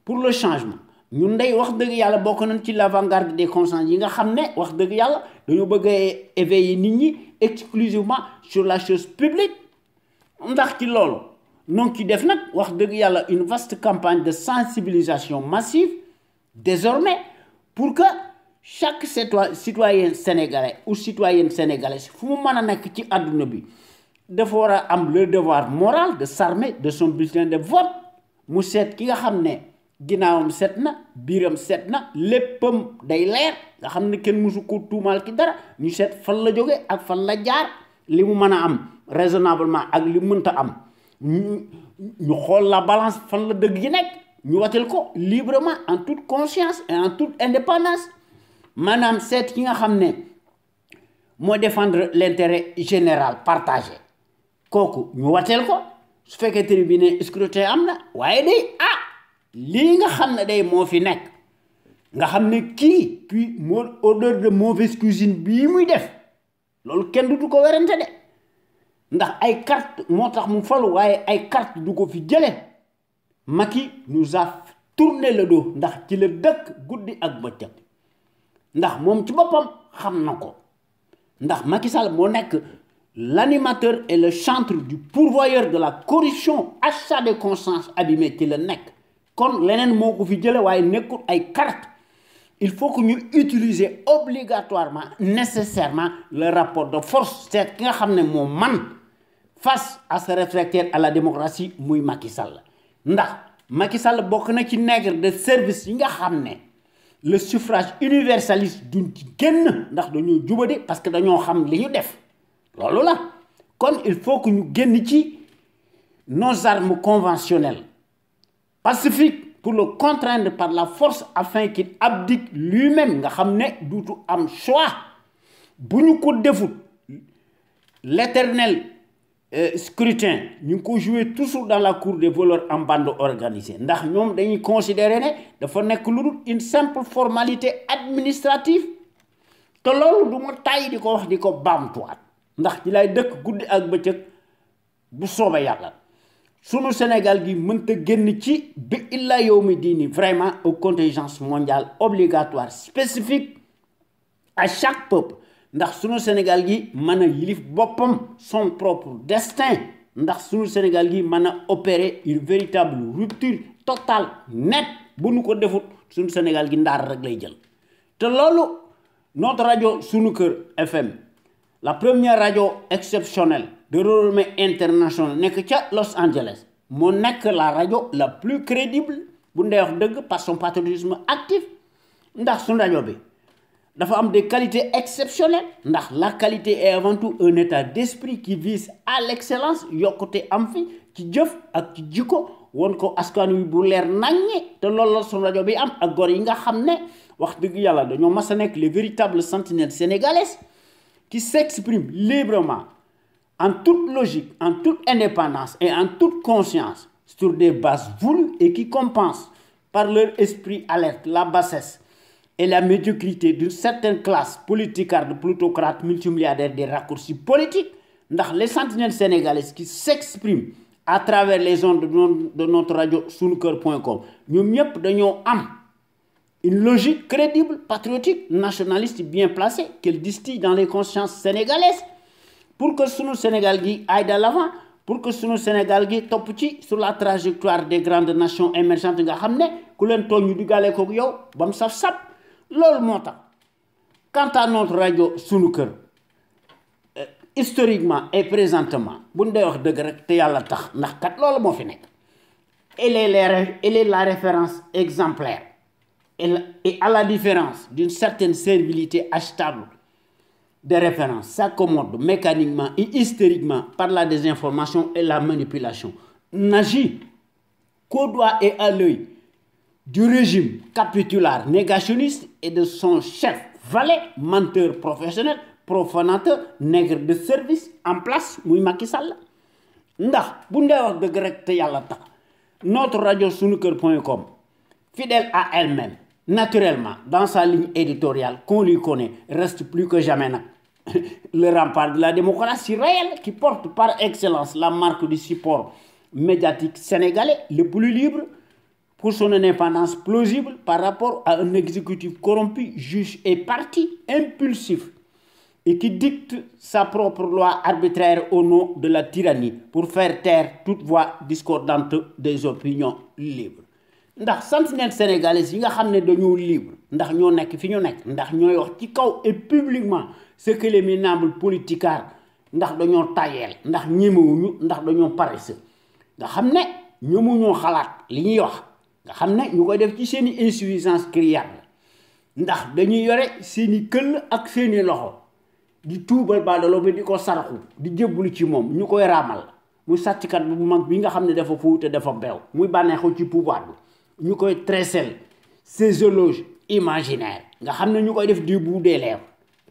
pour le changement. Ñun day wax deug yalla bokk nañ ci l'avant-garde des consciences yi nga xamné wax deug yalla dañu bëgg éveiller nit ñi exclusivement sur la chose publique ndax ci lolu non ki def nak wax deug yalla une vaste campagne de sensibilisation massive désormais pour que chaque citoyen sénégalais ou citoyenne sénégalaise fu mu mëna nek ci aduna bi dafa wara am le devoir moral de s'armer de son bulletin de vote mu sét ki nga xamné ginnaawam setna biram setna leppam day leer nga xamne ken musu ko tuumal ki dara ñu set fan la joge ak fan la jaar limu mëna am raisonnablement ak li mënta am ñu xol la balance fan la deug yi nek ñu watel ko librement en toute conscience et en toute indépendance manam set ki nga xamne mo défendre l'intérêt général partagé koku ñu watel ko su fekkee tribune scrutin amna waye day li nga xamne day mo fi nek nga xamne ki puis odeur de mauvaise cuisine bi muy def lolou kenn du ko wérante de ndax ay carte motax mu falu waye ay carte du ko fi jëlé Macky nous a tourné le dos ndax ci le dëkk guddi ak bëccëg ndax mom ci bopam xam nako ndax Macky Sall mo nek l'animateur et le chantre du pourvoyeur de la corruption achat de conscience abîmée ci le nek kon lenen moko fi jëlé waye nekkul ay carte il faut que nous utilisions obligatoirement nécessairement le rapport de force c'est ki nga xamné mo man face à ce réfractaire à la démocratie muy Macky Sall ndax Macky Sall bokk na ci nègre de service yi nga xamné le suffrage universaliste duñ ci genn ndax dañoo jubade parce que dañoo xam li ñu def lolu la kon il faut que ñu genn ci nos armes conventionnelles pacifiques pour le contraindre par la force afin qu'il abdique lui-même nga xamné doutu am choix buñu ko defut l'éternel scrutin ñu ko jouer toujours dans la cour des voleurs en bande organisée ndax ñom dañuy considérer né dafa nek lu une simple formalité administrative te lolu duma tay diko wax diko bamtuat ndax ci lay dëkk guddi ak bëccëg bu soba yalla sunu Sénégal gi mënta génn ci bi illa yawmi dini vraiment aux contingences mondiales obligatoires spécifiques à chaque peuple ndax sunu Sénégal gi mëna yilif bopam son propre destin ndax sunu Sénégal gi mëna opérer une véritable rupture totale nette bu ñu ko defut sunu Sénégal gi ndar rek lay jël te lolu notre radio Sunu Kër FM la première radio exceptionnelle de renommée internationale nek ca Los Angeles mo nek la radio la plus crédible bu ndey wax deug par son patriotisme actif ndax sun radio bi dafa am des qualités exceptionnelles ndax la qualité est avant tout un état d'esprit qui vise à l'excellence yokkute am fi ci jëf ak ci jikko won ko askan wi bu leer naññe te loolu la sun radio bi am ak gor yi nga xamné wax deug yalla dañoo massa nek les véritables sentinelles sénégalaises qui s'expriment librement en toute logique, en toute indépendance et en toute conscience sur des bases voulues et qui compensent par leur esprit alerte la bassesse et la médiocrité d'une certaine classe politicarde, plutocrate, multimilliardaire des raccourcis politiques les sentinelles sénégalaises qui s'expriment à travers les ondes de notre radio sunuker.com ñoom ñëpp dañoo am une logique crédible, patriotique, nationaliste bien placée qu'elle distille dans les consciences sénégalaises pour que sunu Sénégal gi aille de l'avant, pour que sunu Sénégal gi topp ci sur la trajectoire des grandes nations émergentes nga xam ne ku leen tooñ ñu diggaale ko yow ba mu saf-saf loolu moo tax. Quant à notre radio Sunuker historiquement et présentement bu ñu dee wax dëgg rek te yàlla tax ndax kat loolu moo fi nekk elle est la référence exemplaire et à la différence d'une certaine servilité achetable de référence s'accommode mécaniquement et hystériquement par la désinformation et la manipulation n'agit qu'au doigt et à l'œil du régime capitulaire négationniste et de son chef valet, menteur professionnel, profanateur, nègre de service en place muy Macky Sall ndax bu ndee wax dëgg rek te yàlla tax notre radio sunuker.com fidèle à elle-même naturellement dans sa ligne éditoriale qu'on lui connaît reste plus que jamais nag le rempart de la démocratie réelle qui porte par excellence la marque du support médiatique sénégalais le plus libre pour son indépendance plausible par rapport à un exécutif corrompu, juge et parti impulsif et qui dicte sa propre loi arbitraire au nom de la tyrannie pour faire taire toute voix discordante des opinions libres. ndax sentinelles sénégalaises yi nga xam ne dañoo libre ndax ñoo nekk fi ñu nekk ndax ñooy wax ci kaw et publiquement ce que les minables politicards ndax dañoo tayeel ndax ñemewuñu ndax dañoo paresseux nga xam ne ñemuñoo xalaat li ñuy wax nga xam ne ñu koy def ci seeni insuffisance criarde ndax dañuy yore seeni këll ak seeni loxo di tuubal baadaloo bi di ko saraxu di jébbalu ci moom ñu koy raamal muy sàcckat bu mag bi nga xam ne dafa fuute dafa beew muy bànneexu ci pouvoir bi ñu koy tressel ces éloges imaginaires nga xam ne ñu koy def du bout des lèvres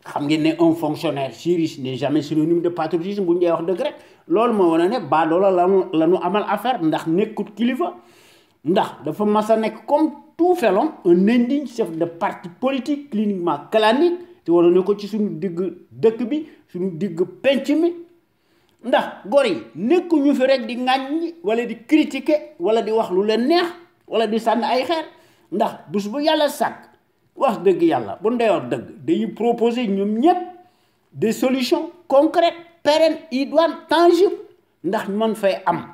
xam ngeen ne un fonctionnaire si riche n'est jamais synonyme de patriotisme bu ñu dee wax dëgg rek loolu moo wane ne baadoola la ñu amal affaire ndax nekkut kilifa ndax dafa mas a nekk comme tout félon un indigne chef de parti politique cliniquement clanique te waroon ne ko ci suñu digg dëkk bi suñu digg penc mi ndax gor yi nekkuñu fi rek di ŋàññi wala di critiquer wala di wax lu leen neex wala di sànni ay xeer ndax bés bu yàlla sàkk wax dëgg yàlla bu ndee wax dëgg dañuy proposer ñoom ñëpp des solutions concrètes pérennes idoines tangibles ndax mën fay am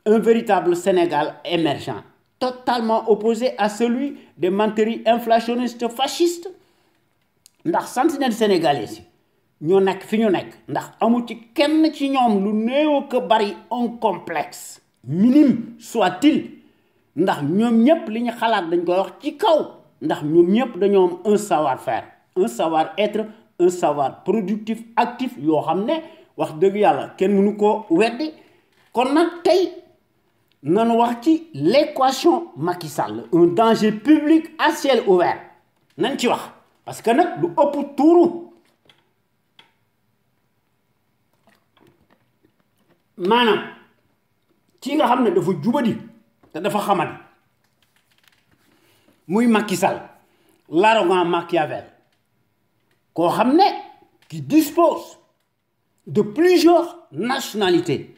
un véritable Sénégal émergent totalement opposé à celui des menteries inflationnistes fascistes ndax sentinelles sénégalais yi ñoo nekk fi ñu nekk ndax amu ci kenn ci ñoom lu néew ko bari un complexe minime soit-il ndax ñoom ñëpp li ñu xalaat dañ koy wax ci kaw ndax ñoom ñëpp dañoo am un savoir-faire un savoir-être un savoir productif actif yoo xam ne wax dëgg yàlla kenn mënu ko weddi kon nag tey nanu wax ci l'équation Macky Sall un danger public à ciel ouvert nañ ci wax parce que nag du ëpp tuuru maanaam ci nga xam ne dafa jubadi te dafa xamadi muy Macky Sall l'arrogant Machiavel koo xam ne qui dispose de plusieurs nationalités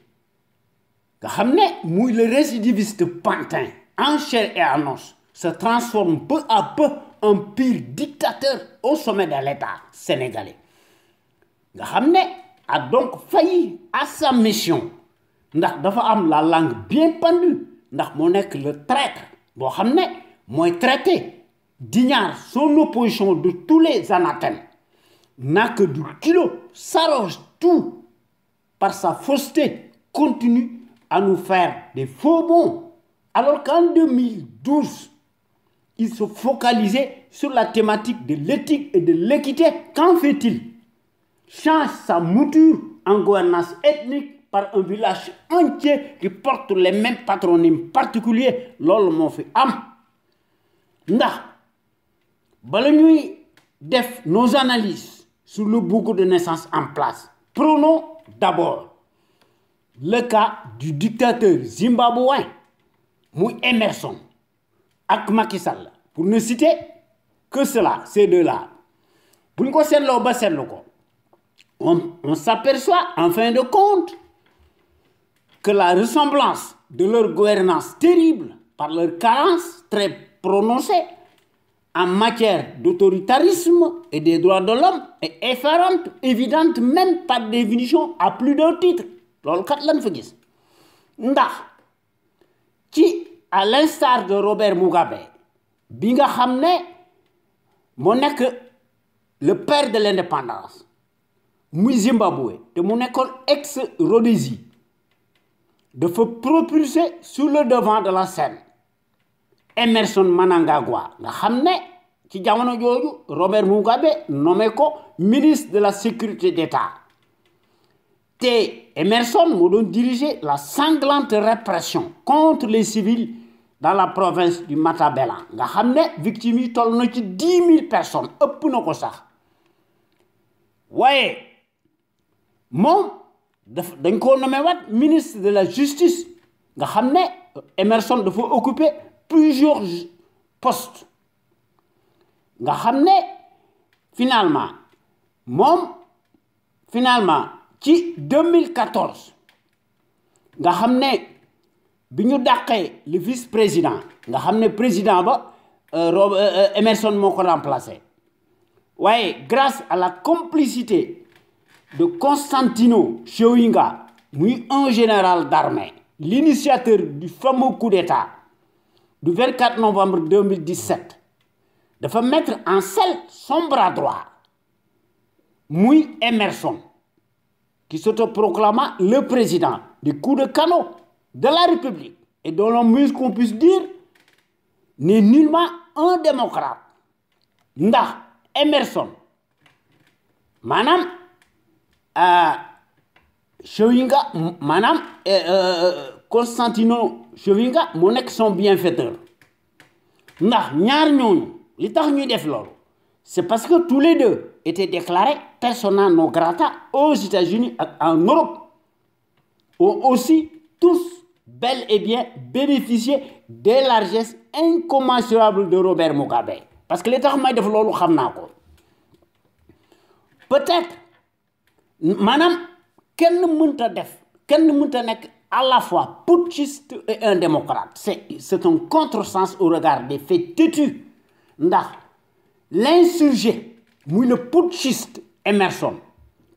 nga xam ne muy le récidiviste pantin en chair et en os se transforme peu à peu en pire dictateur au sommet de l'État sénégalais nga xam ne a donc failli à sa mission ndax dafa am la langue bien pendue ndax moo nekk le traître boo xam ne mooy traité d'ignare son opposition de tous les anathèmes n'a que du kilo s'arroge tout par sa fausseté continue à nous faire des faux bons alors qu'en 2012 il se focalisait sur la thématique de l'éthique et de l'équité. Qu'en fait-il? Change sa mouture en gouvernance ethnique par un village entier qui porte les mêmes patronymes particuliers. Loolu moo fi am ndax bala ñuy def nos analyses sur le boucle de naissance en place prenons d'abord le cas du dictateur zimbabwéen muy Emerson ak Macky Sall pour ne citer que cela ces deux-là bu ñu ko seetloo ba seetlu ko on s'aperçoit en fin de compte que la ressemblance de leur gouvernance terrible par leur carence très prononcée en matière d'autoritarisme et des droits de l'homme est effarante, évidente même par définition à plus d'un titre. Loolu kat lañ fa gis ndax ci à l'instar de Robert Mugabe bi nga xam ne moo nekk le père de l'indépendance muy Zimbabwe te mu nekkoon ex-Rhodésie dafa propulser sur le devant de la scène Emerson Mnangagwa nga xam ne ci jamono jooju Robert Mugabe nommé ko ministre de la sécurité d'État te Emerson moo doon diriger la sanglante répression contre les civils dans la province du Matabele nga xam ne victimes yi toll na ci 10 000 personnes ëpp na ko sax waaye moom dañ ko nommé waat ministre de la justice nga xam ne Emerson dafa occuper plusieurs postes nga xam ne finalement ci 2014 nga xam ne bi ñu dàqee le vice-président nga xam ne président ba Emerson moo ko remplacé waaye grâce à la complicité de Constantino Chiwenga muy un général d'armée l'initiateur du fameux coup d'État du 24 novembre 2017 dafa mettre en selle son bras droit muy Emerson qui s'autoproclama le président du coup de canon de la République et dont le mieux qu'on puisse dire n'est nullement un démocrate ndax Emerson maanaam Chiwenga maanaam Constantino Chiwenga moo nekk son bienfaiteur ndax ñaar ñooñu li tax ñuy def loolu c'est parce que tous les deux étaient déclarés persona non grata aux États-Unis et en Europe ont aussi tous bel et bien bénéficié des largesses incommensurables de Robert Mugabe parce que li tax may def loolu xam naa ko peut-être maanaam kenn mënta nekk à la fois putschiste et un démocrate c'est un contresens au regard des faits têtus ndax l'insurgé muy le putschiste Emerson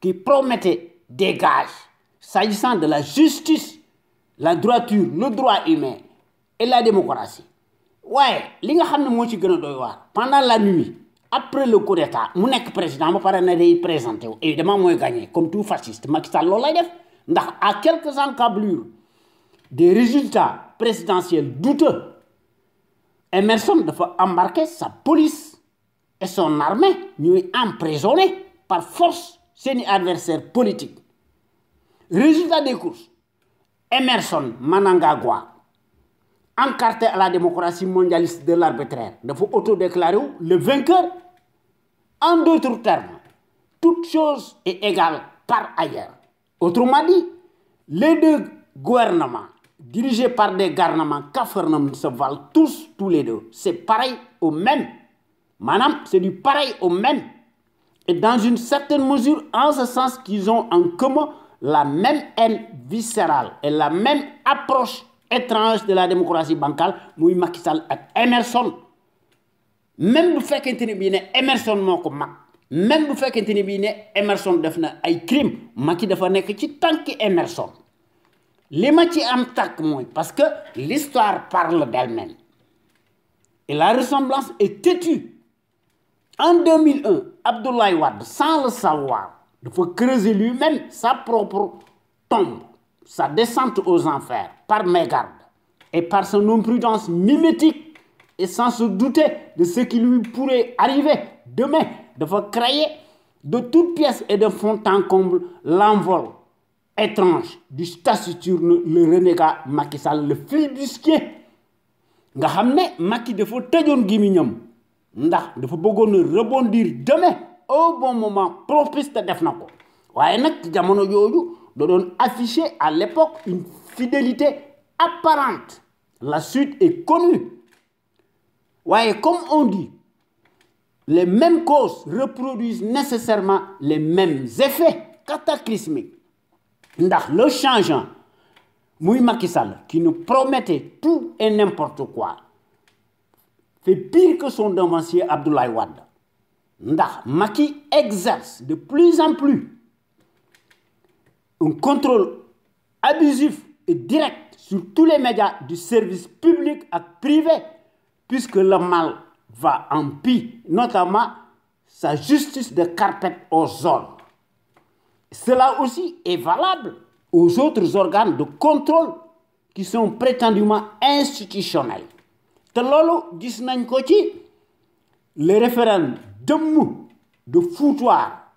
qui promettait des gages s'agissant de la justice la droiture le droit humain et la démocratie waaye li nga xam ne moo ci gën a doy waar pendant la nuit après le coup d'État mu nekk président ba pare na day présenté wu évidemment mooy gagné comme tout fasciste Macky Sall loolu lay def ndax à quelques encablures des résultats présidentiels douteux Emerson dafa embarquer sa police et son armée ñuy emprisonné par force seeni adversaires politiques résultat des courses Emerson Mnangagwa encarté à la démocratie mondialiste de l'arbitraire dafa autodéclaré wu le vainqueur en d'autres termes toute chose est égale par ailleurs autrement dit les deux gouvernements dirigés par des garnements kafarnam se valent tous les deux c'est pareil au même maanaam c'est du pareil au même et dans une certaine mesure en ce sens qu'ils ont en commun la même haine viscérale et la même approche étrange de la démocratie bancale muy Macky Sall ak Emerson même bu fekkente ne bii ne Emerson moo ko mag même bu fekkente ne bii ne Emerson def na ay crime Macky dafa nekk ci tànki Emerson li ma ci am tàkk mooy parce que l'histoire parle d'elle-même et la ressemblance est têtue en 2001 Abdoulaye Wade sans le savoir dafa creuser lui-même sa propre tombe sa descente aux enfers par mégarde et par son imprudence mimétique et sans se douter de ce qui lui pourrait arriver demain dafa créer de toutes pièces et de fond en comble l'envol étrange du taciturne le renégat Macky Sall le flibustier nga xam ne Macky dafa tëjoon gémmiñam ndax dafa bëggoon rebondir demain au bon moment propice te def na ko waaye nag ci jamono jooju da doon afficher à l'époque une fidélité apparente la suite est connue waaye comme on dit les mêmes causes reproduisent nécessairement les mêmes effets cataclysmique ndax le changeant muy Macky Sall qui nous promettait tout et n'importe quoi fait pire que son devancier Abdoulaye Wade ndax Macky exerce de plus en plus un contrôle abusif et direct sur tous les médias du service public et privé, puisque le mal va en pis, notamment sa justice de carpette aux ordres. Cela aussi est valable aux autres organes de contrôle qui sont prétendument institutionnels. Te loolu gis nañ ko ci les référendums de foutoir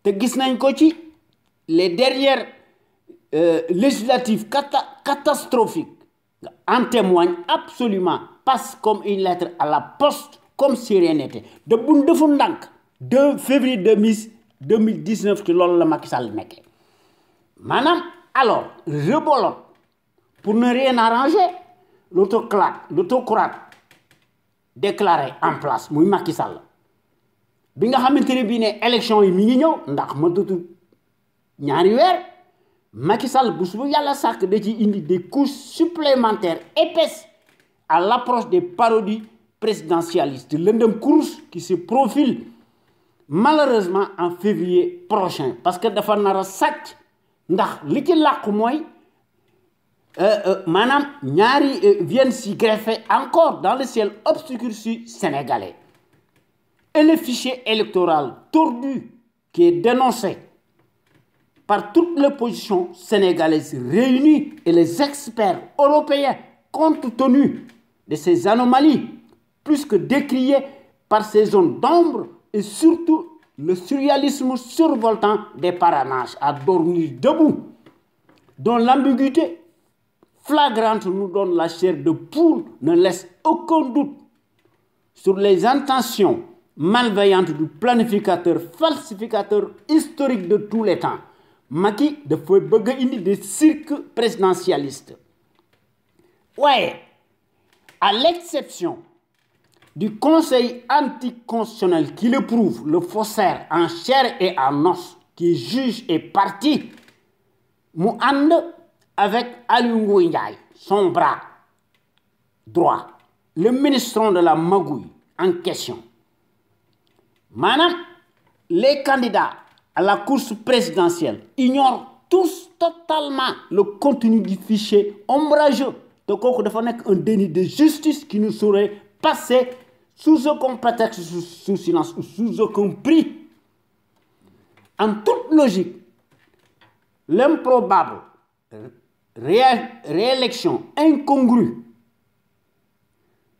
te gis nañ ko ci les dernières législatives catastrophiques en témoignent absolument, passe comme une lettre à la poste, comme si rien n'était. De bu defu ndànk 2 février 2019 ci loolu la Macky Sall nekkee maanaam alors rebolote pour ne rien arranger l'autocrate déclaré en place muy Macky Sall bi nga xamante ne bii ne élection yi mi ngi ñëw ndax ma dootu ñaari weer Macky Sall bu su yàlla sàkk da ci indi des couches supplémentaires épaisses à l'approche des parodies présidentialistes lëndëm course qui se profile malheureusement en février prochain parce que dafa nar a sàcc ndax li ci làqu mooy maanaam ñaari viennent s'y greffer encore dans le ciel obscur sénégalais et le fichier électoral tordu qui est dénoncé par toute l'opposition sénégalaise réunie et les experts européens compte tenu de ces anomalies plus que décriées par ces zones d'ombre et surtout le surréalisme survoltant des parrainages à dormir debout dont l'ambiguïté flagrante nous donne la chair de poule ne laisse aucun doute sur les intentions malveillantes du planificateur falsificateur historique de tous les temps Macky dafa bëgg a indi des cirques présidentialistes waaye à l'exception du Conseil anticonstitutionnel qui le prouve, le faussaire en chair et en os qui juge et partie mu ànd avec Aly Ngouille Ndiaye son bras droit le ministre de la magouille en question maanaam les candidats à la course présidentielle ignorent tous totalement le contenu du fichier ombrageux te kooku dafa nekk un déni de justice qui ne saurait passer sous aucun prétexte sous silence ou sous aucun prix en toute logique l'improbable réélection incongrue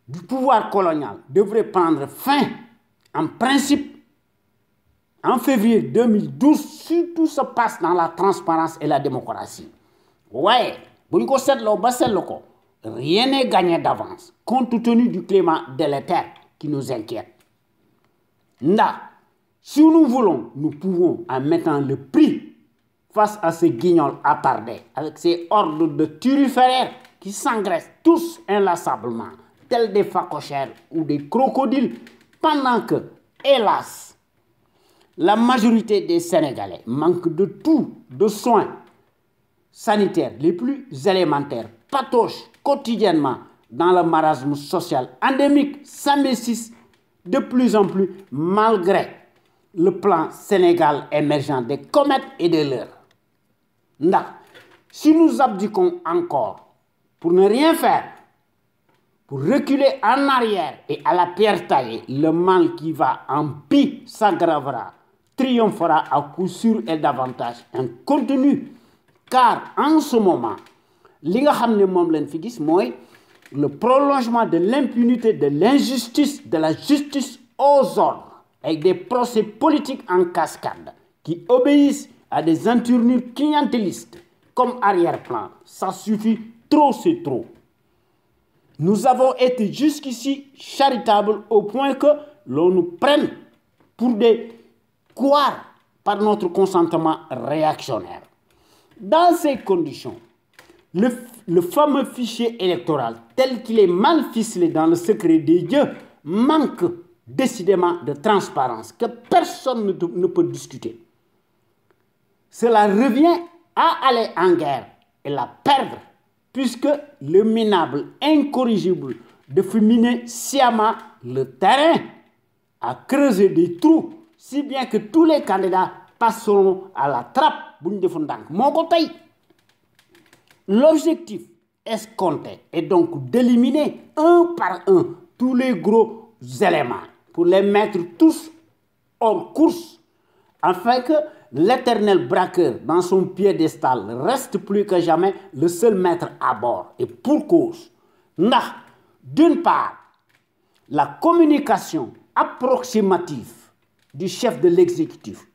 du pouvoir colonial devrait prendre fin en principe en février 2012 si tout se passe dans la transparence et la démocratie waaye bu ñu ko seetloo ba seetlu ko rien n'est gagné d'avance compte tenu du climat délétère qui nous inquiète ndax si nous voulons nous pouvons en mettant le prix face à ces guignols attardés avec ces hordes de turiféraires qui s'engraissent tous inlassablement tels des phacochères ou des crocodiles pendant que hélas la majorité des Sénégalais manquent de tout, de soins sanitaires les plus élémentaires, patauchent quotidiennement dans le marasme social endémique, s'investissent de plus en plus malgré le plan Sénégal émergent des comètes et des leurres. Ndax si nous abdiquons encore pour ne rien faire, pour reculer en arrière et à la pierre taillée, le mal qui va en pis s'aggravera. Triomphera à coup sûr et davantage un contenu car en ce moment li nga xam ne moom lañ fi gis mooy le prolongement de l'impunité de l'injustice de la justice aux ordres avec des procès politiques en cascade qui obéissent à des entournures clientélistes comme arrière-plan ça suffit trop c'est trop nous avons été jusqu'ici charitables au point que l'on nous prenne pour des couards par notre consentement réactionnaire. Dans ces conditions, le fameux fichier électoral, tel qu'il est mal ficelé dans le secret des dieux, manque décidément de transparence que personne ne peut discuter. cela revient à aller en guerre et la perdre, puisque le minable incorrigible de miner sciemment le terrain, à creuser des trous, si bien que tous les candidats passeront à la trappe. L'objectif escompté est donc d'éliminer un par un tous les gros éléments pour les mettre tous hors course, afin que l'éternel braqueur dans son piédestal reste plus que jamais le seul maître à bord. Et pour cause, d'une part, la communication approximative du chef de l'exécutif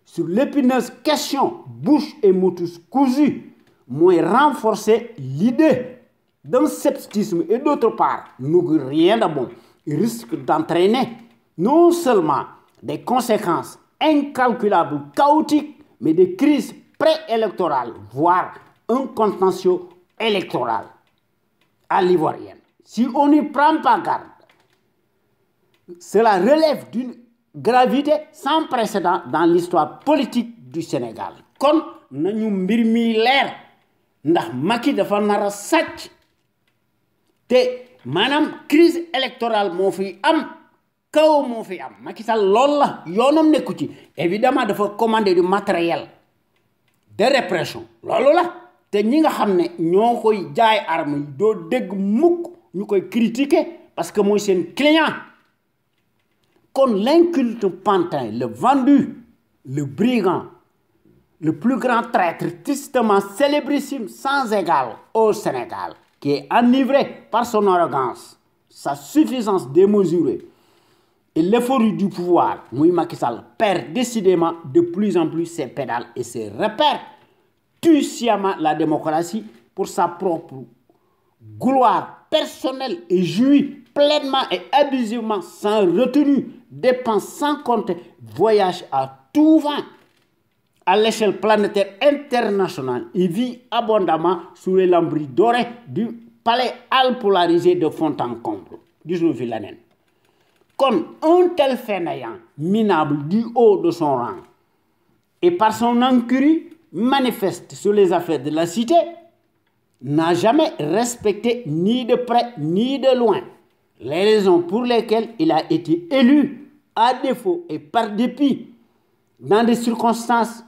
sur l'épineuse question bouche et motus cousus moins renforcer l'idée d'un scepticisme et d'autre part, n'augure rien de bon. Il risque d'entraîner non seulement des conséquences incalculables, chaotiques, mais des crises préélectorales, voire un contentieux électoral à l'ivoirienne. Si on n'y prend pas garde, cela relève d'une gravité sans précédent dans l'histoire politique du Sénégal. Kon nañu mbir mi leer ndax Macky dafa nar a sàcc te maanaam crise électorale moo fi am kaw moo fi am Macky Sall lool la yoonam nekku ci évidemment dafa commander du matériel de répression loolu la te ñi nga xam ne ñoo koy jaay arme yi doo dégg mukk ñu koy critiquer parce que mooy seen client. Kon l'inculte pantin, le vendu, le brigand, le plus grand traître, tristement célébrissime, sans égal au Sénégal, qui est enivré par son arrogance, sa suffisance démesurée et l'euphorie du pouvoir, Moui Macky Sall perd décidément de plus en plus ses pédales et ses repères, tue sciemment la démocratie pour sa propre gloire personnelle et jouit pleinement et abusivement sans retenue, dépense sans compte, voyage à tout vent à l'échelle planétaire internationale. Il vit abondamment sous les lambris dorés du palais alpolarisé de fond en comble. Comme un tel fainéant minable du haut de son rang et par son incurie manifeste sur les affaires de la cité, n'a jamais respecté ni de près ni de loin les raisons pour lesquelles il a été élu à défaut et par dépit dans des circonstances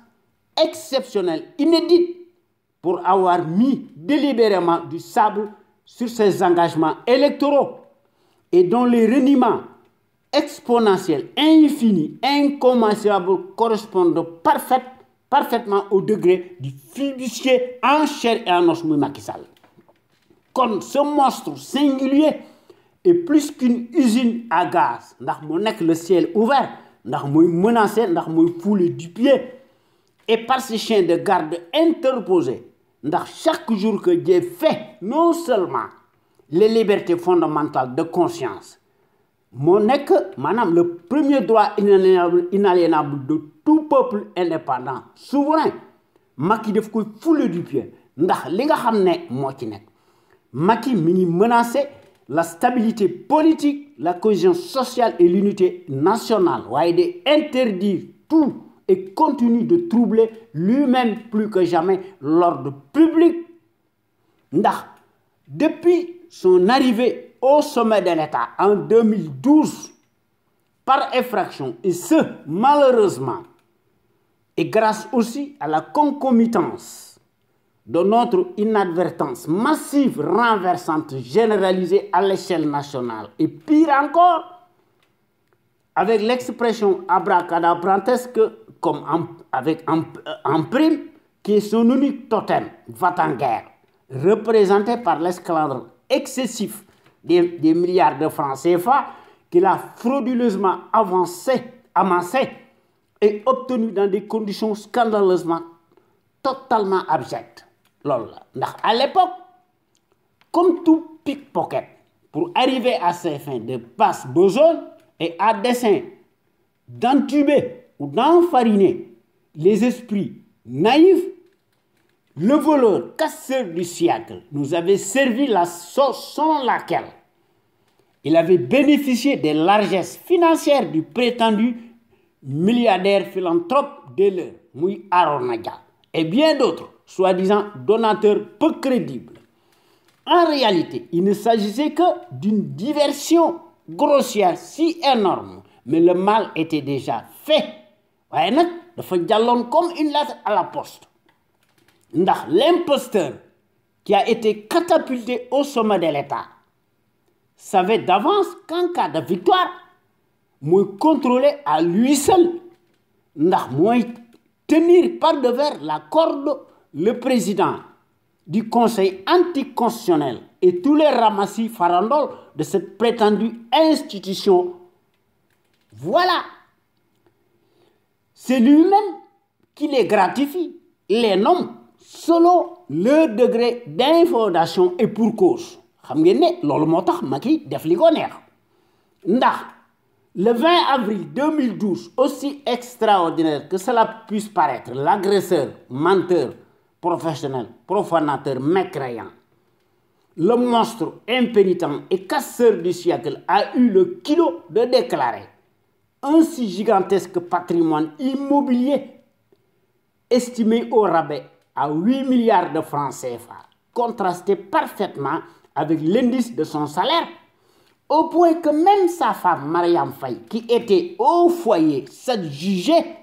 exceptionnelles, inédites, pour avoir mis délibérément du sable sur ses engagements électoraux et dont les reniements exponentiels, infinis, incommensurables correspondent parfaitement au degré du fiduciaire en chair et en os Macky Sall. Comme ce monstre singulier est plus qu'une usine à gaz, ndax mo nek le ciel ouvert, ndax moy menacer, ndax moy fouler du pied, et par ces chiens de garde interposés, ndax chaque jour que Dieu fait non seulement les libertés fondamentales de conscience, mo nek manam le premier droit inaliénable de tout peuple indépendant, souverain, Macky def koy fouler du pied, ndax li nga xamné mo ci nek Macky mi menacer la stabilité politique, la cohésion sociale et l'unité nationale, ouais, d'interdire tout et continue de troubler lui-même plus que jamais l'ordre public. Depuis son arrivée au sommet de l'État en 2012, par effraction, et ce, malheureusement, et grâce aussi à la concomitance de notre inadvertance massive, renversante, généralisée à l'échelle nationale. Et pire encore, avec l'expression abracadabrantesque, comme en prime, qui est son unique totem, va-t-en-guerre, représenté par l'esclandre excessif des milliards de francs CFA qu'il a frauduleusement amassé et obtenu dans des conditions scandaleusement totalement abjectes. À l'époque, comme tout pickpocket, pour arriver à ses fins de passe besogne et à dessein d'entuber ou d'enfariner les esprits naïfs, le voleur casseur du siècle nous avait servi la sauce selon laquelle il avait bénéficié des largesses financières du prétendu milliardaire philanthrope dès l'heure, Mouy Aronadia, et bien d'autres, soi-disant donateurs peu crédibles. En réalité, il ne s'agissait que d'une diversion grossière si énorme, mais le mal était déjà fait. Waaye nag dafa jàlloon comme une lettre à la poste. Ndax l'imposteur qui a été catapulté au sommet de l'État savait d'avance qu'en cas de victoire, mooy contrôler à lui seul, ndax mooy tenir par devers la corde le président du Conseil anticonstitutionnel et tous les ramassis farandoles de cette prétendue institution. Voilà. C'est lui-même qui les gratifie, les nomme selon leur degré d'infondation et pour cause. Xam ngeen ne loolu moo tax Macky def li ko neex. Ndax le 20 avril 2012, aussi extraordinaire que cela puisse paraître, l'agresseur, menteur, professionnel, profanateur, mécréant, le monstre impénitent et casseur du siècle a eu le culot de déclarer un si gigantesque patrimoine immobilier estimé au rabais à 8 milliards de francs CFA, contrasté parfaitement avec l'indice de son salaire, au point que même sa femme, Mariam Faye, qui était au foyer, s'adjugeait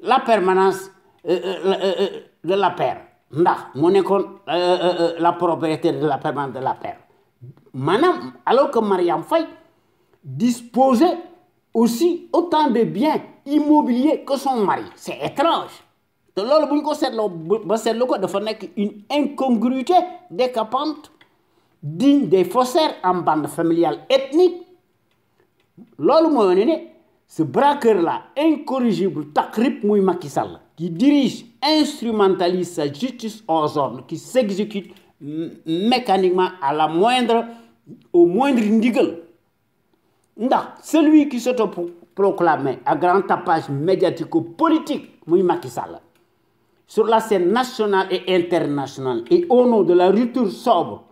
la permanence de la paire. Ndax moo nekkoon la propriétaire de la permanence de la paire. Maanaam, alors que Mariam Faye disposait aussi autant de biens immobiliers que son mari. C'est étrange. te loolu bu ñu ko seetloo ba seetlu ko dafa nekk une incongruité décapante digne des faussaires en bande familiale ethnique. Loolu mooy wane ne ce braqueur-là incorrigible Takrib muy Macky Sall qui dirige, instrumentalise sa justice aux ordres, qui s'exécute mécaniquement au moindre ndigal. Ndax celui qui s'autoproclamait à grand tapage médiatico-politique muy Macky Sall sur la scène nationale et internationale et au nom de la rupture sobre,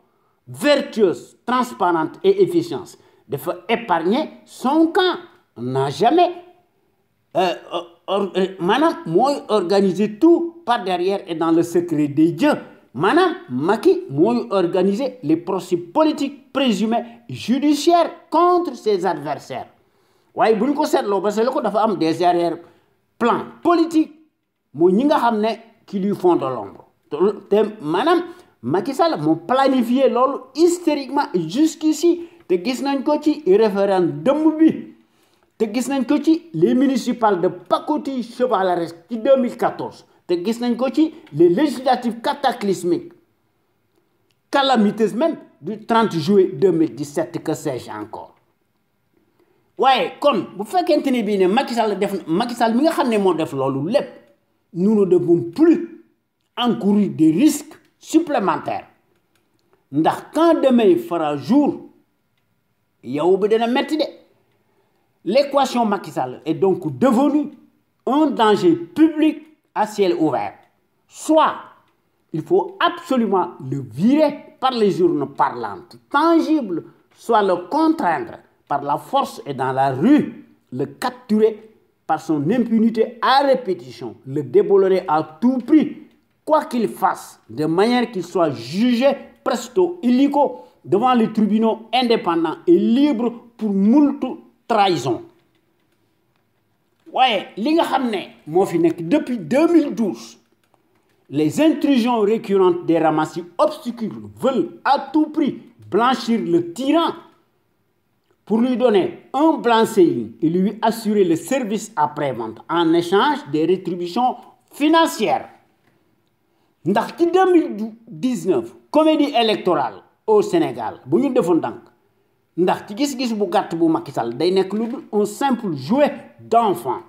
vertueuse, transparente et efficiente, dafa épargner son camp. N'a jamais maanaam mooy organiser tout par derrière et dans le secret des dieux. Maanaam Macky mooy organiser les procès politiques présumés judiciaires contre ses adversaires. waaye bu ñu ko seetloo ba seetlu ko dafa am des arrière-plans politiques mooy ñi nga xam ne qui lui font de l'ombre te maanaam Macky Sall moo planifié loolu hystériquement jusqu'ici te gis nañ ko ci référendum bi te gis nañ ko ci les municipales de pacotille chevaleresque ci 2014 te gis nañ ko ci les législatives cataclysmiques calamiteuses même du 30 juillet 2017 que sais-je encore. waaye kon bu fekkente ni bii ne Macky Sall mi nga xam ne moo def loolu lépp nous ne devons plus encourir des risques supplémentaires ndax quand demain fera jour yow bi dina metti de. L'équation Macky Sall est donc devenue un danger public à ciel ouvert. Soit il faut absolument le virer par les urnes parlantes, tangibles, soit le contraindre par la force et dans la rue, le capturer par son impunité à répétition, le déboulonner à tout prix, quoi qu'il fasse, de manière qu'il soit jugé presto illico devant les tribunaux indépendants et libres pour moult trahison. Ouais, li nga xam ne moo fi nekk depuis 2012 les intrusions récurrentes des ramassis obscurs veulent à tout prix blanchir le tyran pour lui donner un blanc-seing et lui assurer le service après-vente en échange des rétributions financières. Ndax ci 2019 comédie électorale au Sénégal bu ñu defoon ndànk ndax ci gis-gis bu gàtt bu Macky Sall day nekk lu dul un simple jouet d'enfant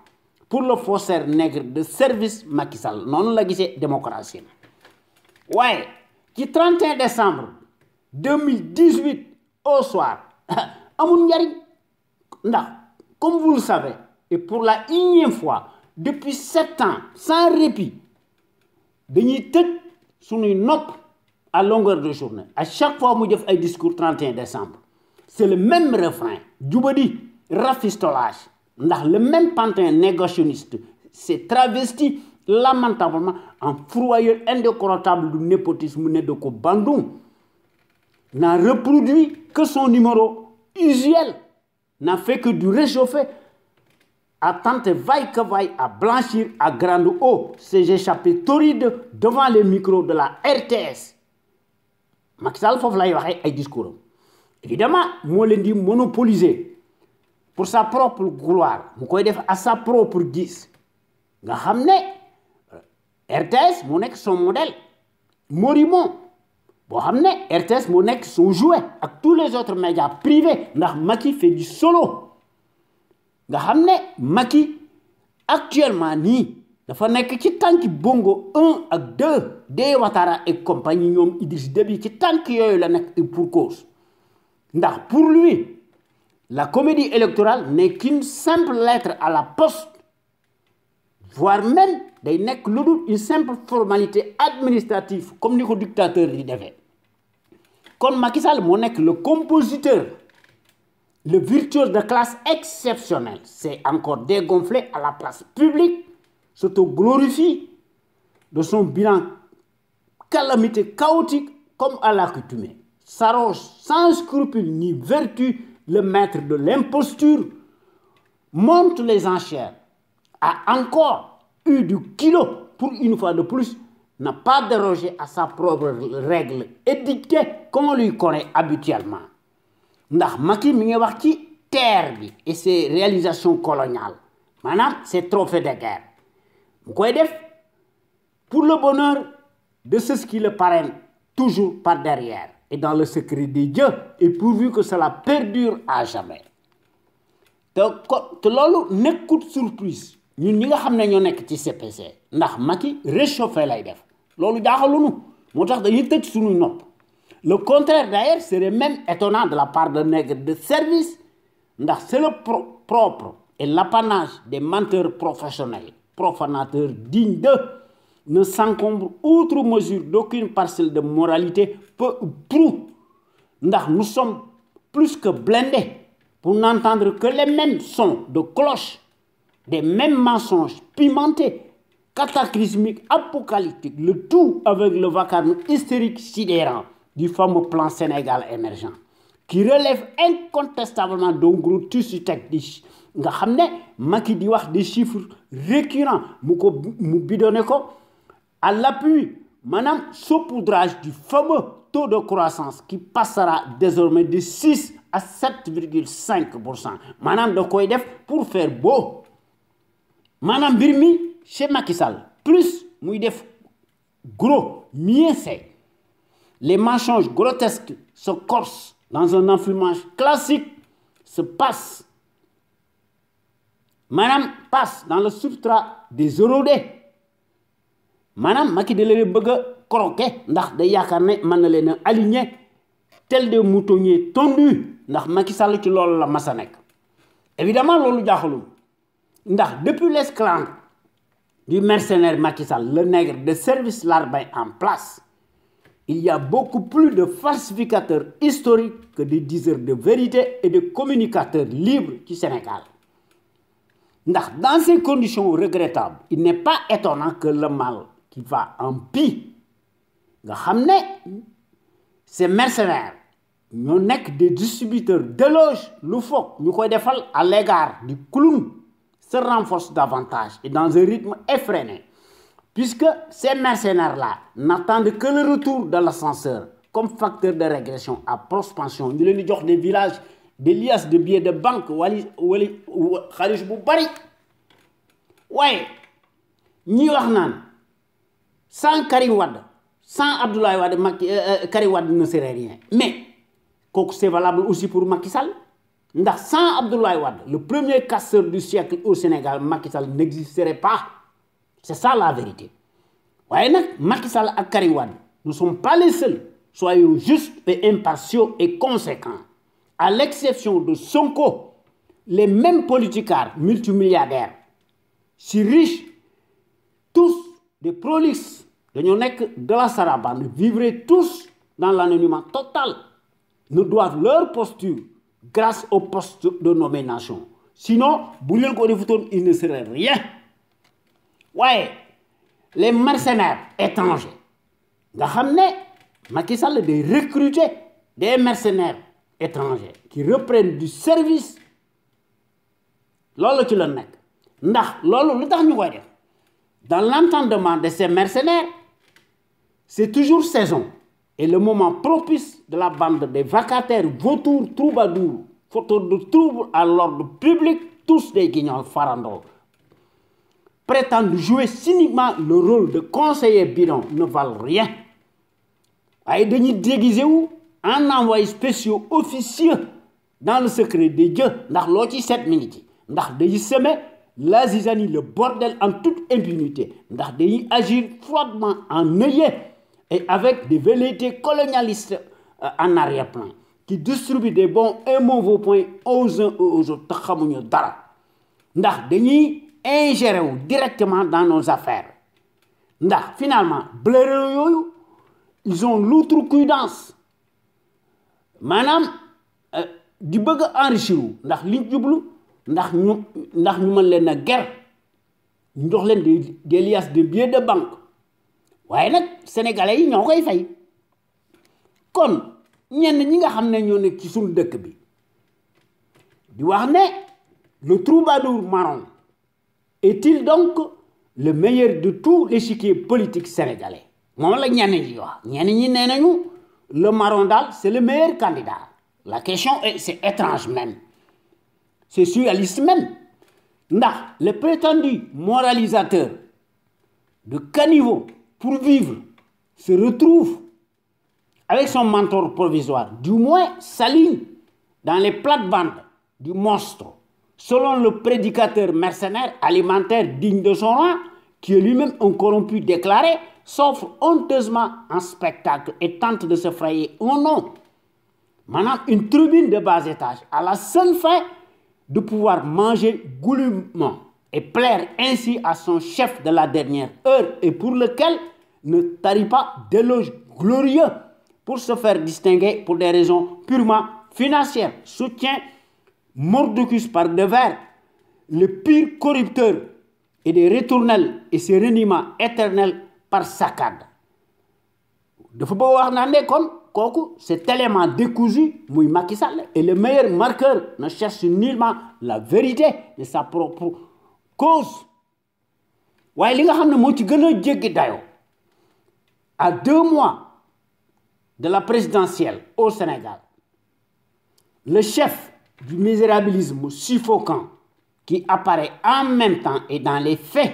pour le faussaire nègre de service Macky Sall noonu la gisee démocratie waaye ci 31 décembre 2018 au soir amul njariñ ndax comme vous le savez et pour la énième fois depuis 7 ans sans répit dañuy tëj suñuy nopp à longueur de journée à chaque fois mu def ay discours 31 décembre c'est le même refrain jubadi rafistolage Le même pantin négationniste s'est travesti lamentablement en fourroyeur indécorotable du népotisme né de ko Bandoum, n'a reproduit que son numéro usuel, n'a fait que du réchauffer, a tenté vaille que vaille à blanchir à grande eau ces échappées torrides devant les micros de la RTS. Macky Sall foofu lay waxee ay discours. Évidemment, moo leen di monopoliser pour sa propre gloire, mu koy def à sa propre guise. Nga xam ne RTS moo nekk son modèle, Morimon boo xam ne RTS moo nekk son jouet ak tous les autres médias privés ndax Macky fait du solo. Nga xam ne Macky actuellement nii dafa nekk ci tànki bongo 1 ak 2 de Ouattara et compagnie ñoom Idriss Déby ci tànk yooyu la nekk pour cause. Ndax pour lui la comédie électorale n'est qu'une simple lettre à la poste, voire même day nekk lu dul une simple formalité administrative comme ni ko dictateur di defee. Kon Macky Sall moo nekk le compositeur, le virtuose de classe exceptionnelle, c'est encore dégonflé à la place publique, s'auto-glorifie de son bilan calamité chaotique comme à l'accoutumée, s'arroge sans scrupule ni vertu le maître de l'imposture, monte les enchères, a encore eu du kilo pour une fois de plus, n'a pas dérogé à sa propre règle édictée comme on lui connaît habituellement. Ndax Macky mi ngi wax ci terre bi et ses réalisations coloniales maanaam ses trophées de guerre mu koy def pour le bonheur de ceux qui le parrainent toujours par derrière et dans le secret des dieux et pourvu que cela perdure à jamais. te loolu nekkut surprise ñun ñi nga xam ne ñoo nekk ci CPC ndax Macky réchauffé lay def loolu jaaxalunu moo tax dañuy tëj suñuy nopp. Le contraire d'ailleurs serait même étonnant de la part d'un nègre de service, c'est le propre et l'apanage des menteurs professionnels, profanateurs dignes d'eux, ne s'encombre outre mesure d'aucune parcelle de moralité, peu ou prou. Nous sommes plus que blindés pour n'entendre que les mêmes sons de cloche, des mêmes mensonges pimentés, cataclysmiques, apocalyptiques, le tout avec le vacarme hystérique sidérant du fameux plan Sénégal émergent, qui relève incontestablement d'un gros tissu technique. Nga xam ne Macky di wax des chiffres récurrents mu bidonné ko à l'appui maanaam saupoudrage du fameux taux de croissance qui passera désormais de 6 à 7,5%. Maanaam da koy def pour faire beau. Maanaam mbir mi chez Macky Sall plus muy def gros mieux c'est. Les mensonges grotesques se corsent dans un enfumage classique, se passent. Madame passe dans le substrat des érodés. Madame Macky de leen bëgg a croquer ndax day yaakaar ne mën na leen a aligner tel des moutonniers tondus ndax Macky Sall ci loolu la masa nekk. Évidemment loolu jaaxalul ndax depuis l'esclandre du mercenaire Macky Sall, le nègre de service larbin en place, il y a beaucoup plus de falsificateurs historiques que de diseurs de vérité et de communicateurs libres du Sénégal. Dans ces conditions regrettables, il n'est pas étonnant que le mal qui va en pis, ces mercenaires, nous sommes des distributeurs d'éloges loufoques, nous sommes à l'égard du clown, se renforcent davantage et dans un rythme effréné. Puisque ces mercenaires-là n'attendent que le retour de l'ascenseur comme facteur de régression à prospension. Nous leur donnons des villages, des liasses de billets de banque, Khalis Boubari. Ouais, nous avons sans Karim Wade, sans Abdoulaye Wade, Karim Wade ne serait rien. Mais, c'est valable aussi pour Macky Sall. Sans Abdoulaye Wade, le premier casseur du siècle au Sénégal, Macky Sall n'existerait pas. C'est ça la vérité. Voyez, Macky Sall et Karim Wade ne sont pas les seuls. Soyons justes et impartiaux et conséquents. À l'exception de Sonko, les mêmes politicards multimilliardaires, si riches, tous des prolixes, de la sarabande, vivraient tous dans l'anonymat total, ne doivent leur posture grâce au poste de nomination, sinon il ne serait rien. Ouais, les mercenaires étrangers nga xam ne Macky Sall day recruter des mercenaires étrangers qui reprennent du service loolu ci la nekk ndax loolu lu tax ñu koy def dans l'entendement de ces mercenaires c'est toujours saison et le moment propice de la bande des vacataires vautours troubadours fauteurs de troubles à l'ordre public tous des guignols farandole prétendent jouer cyniquement le rôle de conseiller bidon ne valent rien waaye dañuy déguisé wu en envoyés spéciaux officieux dans le secret des dieux ndax loo ci seet mi ngi ci ndax dañuy semer la zizanie, le bordel en toute impunité ndax dañuy agir froidement en œillet et avec des velléités colonialistes en arrière-plan qui distribuent des bons et mauvais points aux uns et aux autres te xamuñu dara ndax dañuy ingérer wu directement dans nos affaires ndax finalement blaireau yooyu ils ont l'outrecuidance maanaam di bëgg a enrichir wu ndax liñ jublu ndax ñu mën leen a ger ñu jox leen des liasses de billets de banque waaye nag sénégalais yi ñoo koy fay kon ñenn ñi nga xam ne ñoo nekk ci suñu dëkk bi di wax ne le troubadour marron est-il donc le meilleur de tous l'échiquier politique sénégalais moom la ñenn ñi wax ñenn ñi nee nañu le marron daal c'est le meilleur candidat la question est c'est étrange même c'est surréaliste même ndax le prétendu moralisateur de caniveau pour vivre se retrouve avec son mentor provisoire du moins s'aligne dans les plates-bandes du monstre selon le prédicateur mercenaire alimentaire digne de son rang qui est lui-même un corrompu déclaré s'offre honteusement en spectacle et tente de se frayer un nom maanaam une tribune de bas étage à la seule fin de pouvoir manger goulûment et plaire ainsi à son chef de la dernière heure et pour lequel ne tarit pas d'éloges glorieux pour se faire distinguer pour des raisons purement financières. Soutient Mordicus par devers, le pire corrupteur et des retournelles et ses reniements éternels par saccade. dafa bëgg wax naa ne kon kooku cet élément décousu muy Macky Sall et le meilleur marqueur ne cherche nullement la vérité de sa propre cause waaye li nga xam ne moo ci gën a jéggi dayoo à 2 mois de la présidentielle au Sénégal le chef du misérabilisme suffocant qui apparaît en même temps et dans les faits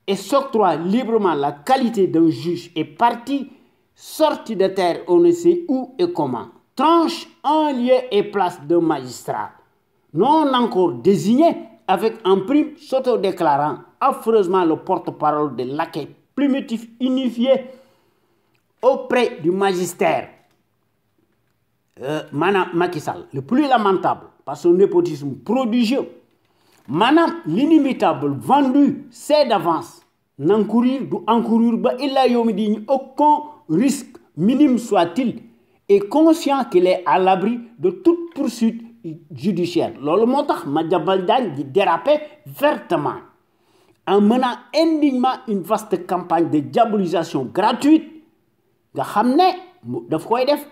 et s'octroie librement la qualité d'un juge et parti sorti de terre on ne sait où et comment, tranche en lieu et place d'un magistrat, non encore désigné, avec en prime s'autodéclarant affreusement le porte-parole de laquais primitif unifié auprès du magistère. Madame Macky Sall, le plus lamentable par son népotisme prodigieux, Madame l'inimitable vendu sait d'avance n'encourir du encourir ba illa yomi di aucun risque minime soit-il et conscient qu'il est à l'abri de toute poursuite judiciaire. Loolu moo tax Madiambal Diagne di déraper vertement en menant indignement une vaste campagne de diabolisation gratuite nga xam ne daf koy def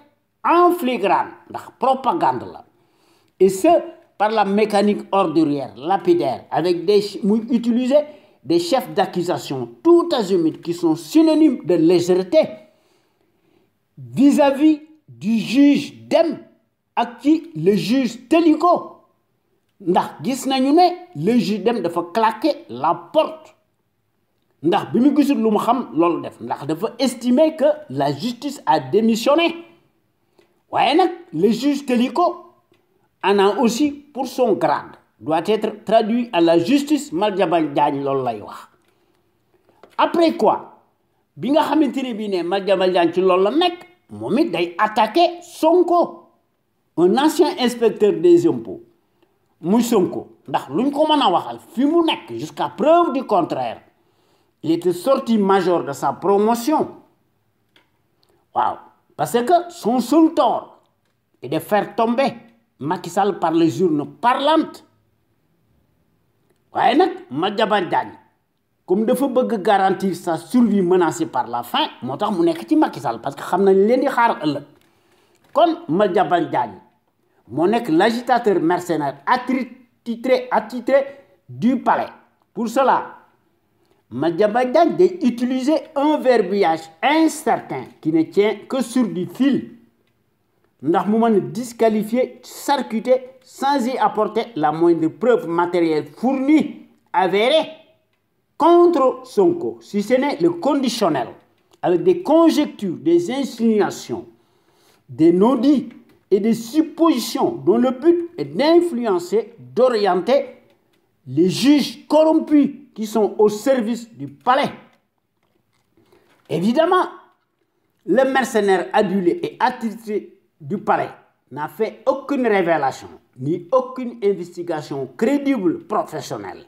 en flagrant ndax propagande la et ce par la mécanique ordurière lapidaire avec muy utiliser des chefs d'accusation tout azimut qui sont synonymes de légèreté vis-à-vis du juge Dème ak ci le juge Téliko ndax gis nañu ne le juge Dème dafa claquer la porte ndax bi mu gisul lu mu xam loolu def ndax dafa estimer que la justice a démissionné waaye nag le juge Téliko en a aussi pour son grade doit être traduit à la justice Madiambal Diagne loolu lay wax après quoi bi nga xamante ne bii ne Madiambal Diagne ci loolu la nekk moom it day attaquer Sonko un ancien inspecteur des impôts muy Sonko ndax luñ ko mën a waxal fi mu nekk jusqu'à preuve du contraire il était sorti major de sa promotion waaw parce que son seul tort est de faire tomber Macky Sall par les urnes parlantes waaye nag Madiambal Diagne comme dafa bëgg garantir sa survie menacée par la faim moo tax mu nekk ci Macky Sall parce que xam nañ leen di xaar ëllëg kon Madiambal Diagne moo nekk l'agitateur mercenaire attitré du palais. Pour cela, Madiambal Diagne doit utiliser un verbiage incertain qui ne tient que sur du fil. Ndax mu mën a disqualifier, charcuter sans y apporter la moindre preuve matérielle fournie, avérée contre Sonko, si ce n'est le conditionnel, avec des conjectures, des insinuations, des non-dits et des suppositions dont le but est d'influencer, d'orienter les juges corrompus qui sont au service du palais. Évidemment, le mercenaire adulé et attitré du palais n'a fait aucune révélation ni aucune investigation crédible professionnelle,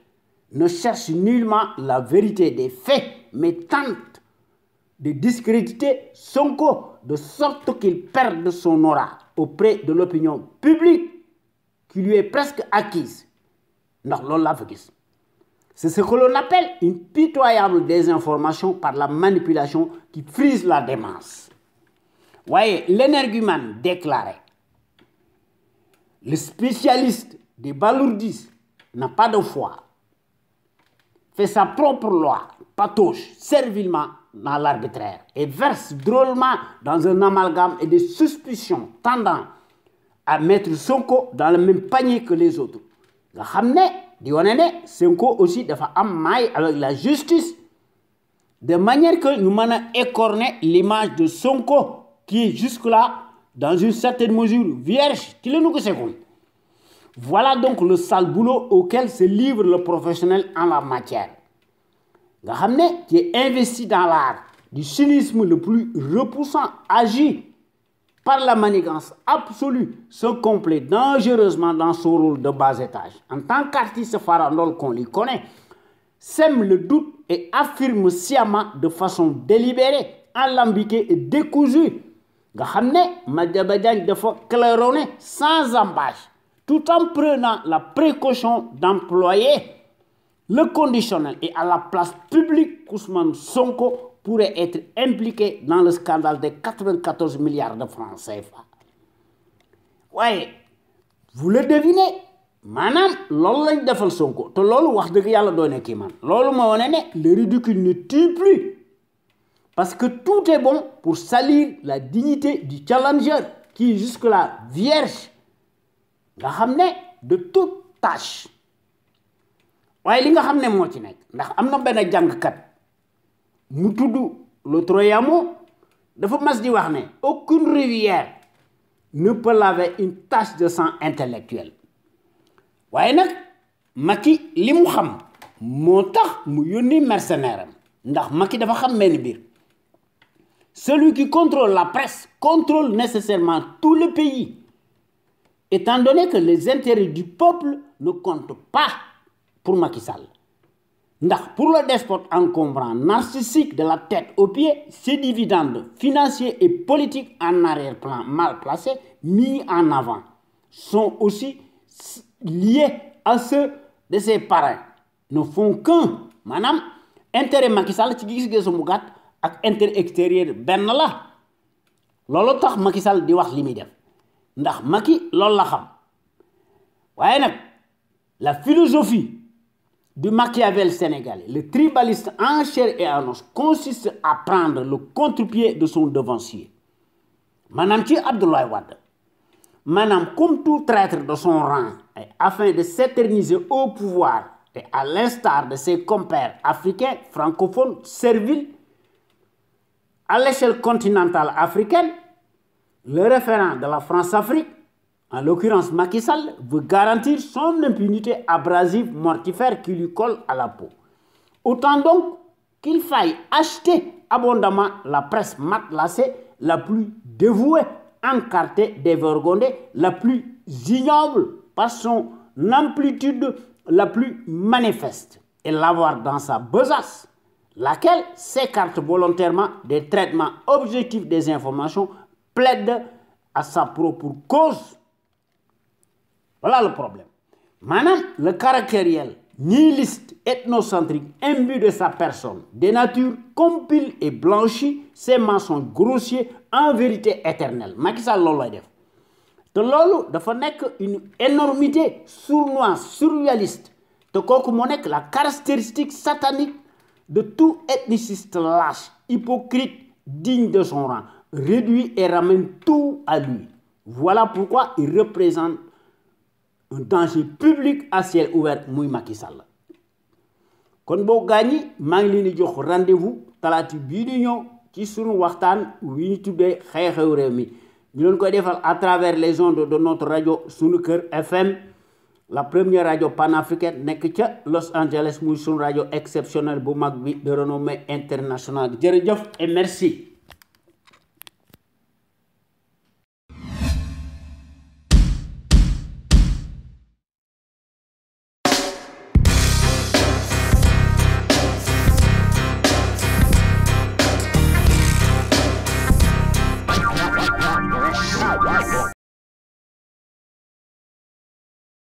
ne cherche nullement la vérité des faits, mais tente de discréditer Sonko de sorte qu'il perde son aura auprès de l'opinion publique qui lui est presque acquise. C'est ce que l'on appelle une pitoyable désinformation par la manipulation qui frise la démence. Voyez, l'énergumène déclarait: le spécialiste des balourdistes n'a pas de foi, fait sa propre loi, patauge servilement dans l'arbitraire et verse drôlement dans un amalgame et des suspicions tendant à mettre Sonko dans le même panier que les autres. Nga xam ne di wane ne Sonko aussi dafa am maille avec la justice de manière que ñu mën a écorner l'image de Sonko qui est jusque-là dans une certaine mesure vierge ci la ñu ko sekoon. Voilà donc le sale boulot auquel se livre le professionnel en la matière. Nga xam ne qui est investi dans l'art du cynisme le plus repoussant, agit par la manigance absolue, se complaît dangereusement dans son rôle de bas étage. En tant qu'artiste farandole qu'on lui connaît, sème le doute et affirme sciemment de façon délibérée, alambiquée et décousue. Nga xam ne Madiambal Diagne dafa claironner sans embâche, tout en prenant la précaution d'employer le conditionnel et à la place publique qu'Ousmane Sonko pourrait être impliqué dans le scandale de 94 milliards de francs CFA. Ouais, vous le devinez, madame, loolu lañ defal Sonko te loolu wax dëgg yàlla doone kii man loolu ma wane ne le ridicule ne tue plus parce que tout est bon pour salir la dignité du challenger qui est jusque-là vierge nga xam ne de toute tâche. waaye li nga xam ne moo ci nekk ndax am na benn jàngkat mu tudd le Troyamo dafa mas di wax ne aucune rivière ne peut laver une tache de sang intellectuel. waaye nag Macky li mu xam moo tax mu yónni mercenaire am ndax Macky dafa xam benn biir celui qui contrôle la presse contrôle nécessairement tout le pays étant donné que les intérêts du peuple ne comptent pas pour Macky Sall. Pour le despote encombrant, narcissique de la tête aux pieds, ses dividendes financiers et politiques en arrière-plan mal placés, mis en avant, sont aussi liés à ceux de ses parrains. Ne font qu'un. Madame, intérêt Macky Sall, ci gis-gisu mu gàtt ak intérêt extérieur benn la. Loolu tax Macky Sall di wax li muy def. Ndax Macky loolu la xam. Waaye nag la philosophie du Machiavel sénégalais, le tribaliste en chair et en os, consiste à prendre le contre-pied de son devancier. Madame ci Abdoulaye Wade, Madame comme tout traître de son rang, et afin de s'éterniser au pouvoir, et à l'instar de ses compères africains francophones serviles, à l'échelle continentale africaine, le référent de la France-Afrique, en l'occurrence Macky Sall, veut garantir son impunité abrasive mortifère qui lui colle à la peau. Autant donc qu'il faille acheter abondamment la presse matelassée, la plus dévouée, encartée, dévergondée, la plus ignoble par son amplitude la plus manifeste, et l'avoir dans sa besace, laquelle s'écarte volontairement des traitements objectifs des informations, plaide à sa propre cause. Voilà le problème. Maintenant, le caractère réel nihiliste, ethnocentrique, imbu de sa personne, dénature, compile et blanchit ces mensonges grossiers en vérité éternelle. Macky Sall loolu lay def te loolu dafa nekk une énormité sournoise surréaliste te kooku moo nekk la caractéristique satanique de tout ethniciste lâche, hypocrite, digne de son rang, réduit et ramène tout à lui. Voilà pourquoi il représente un danger public à ciel ouvert muy Macky Sall. Kon boo gaañi maa ngi leen di jox rendez-vous talaati bii di ñëw ci sunu waxtaan wi ñu tuddee xew-xew réew mi ñu leen koy defal à travers les ondes de notre radio Sunu Kër FM, la première radio panafricaine nekk ca Los Angeles muy sunu radio exceptionnelle bu mag bi de renommée internationale. Jërëjëf et merci.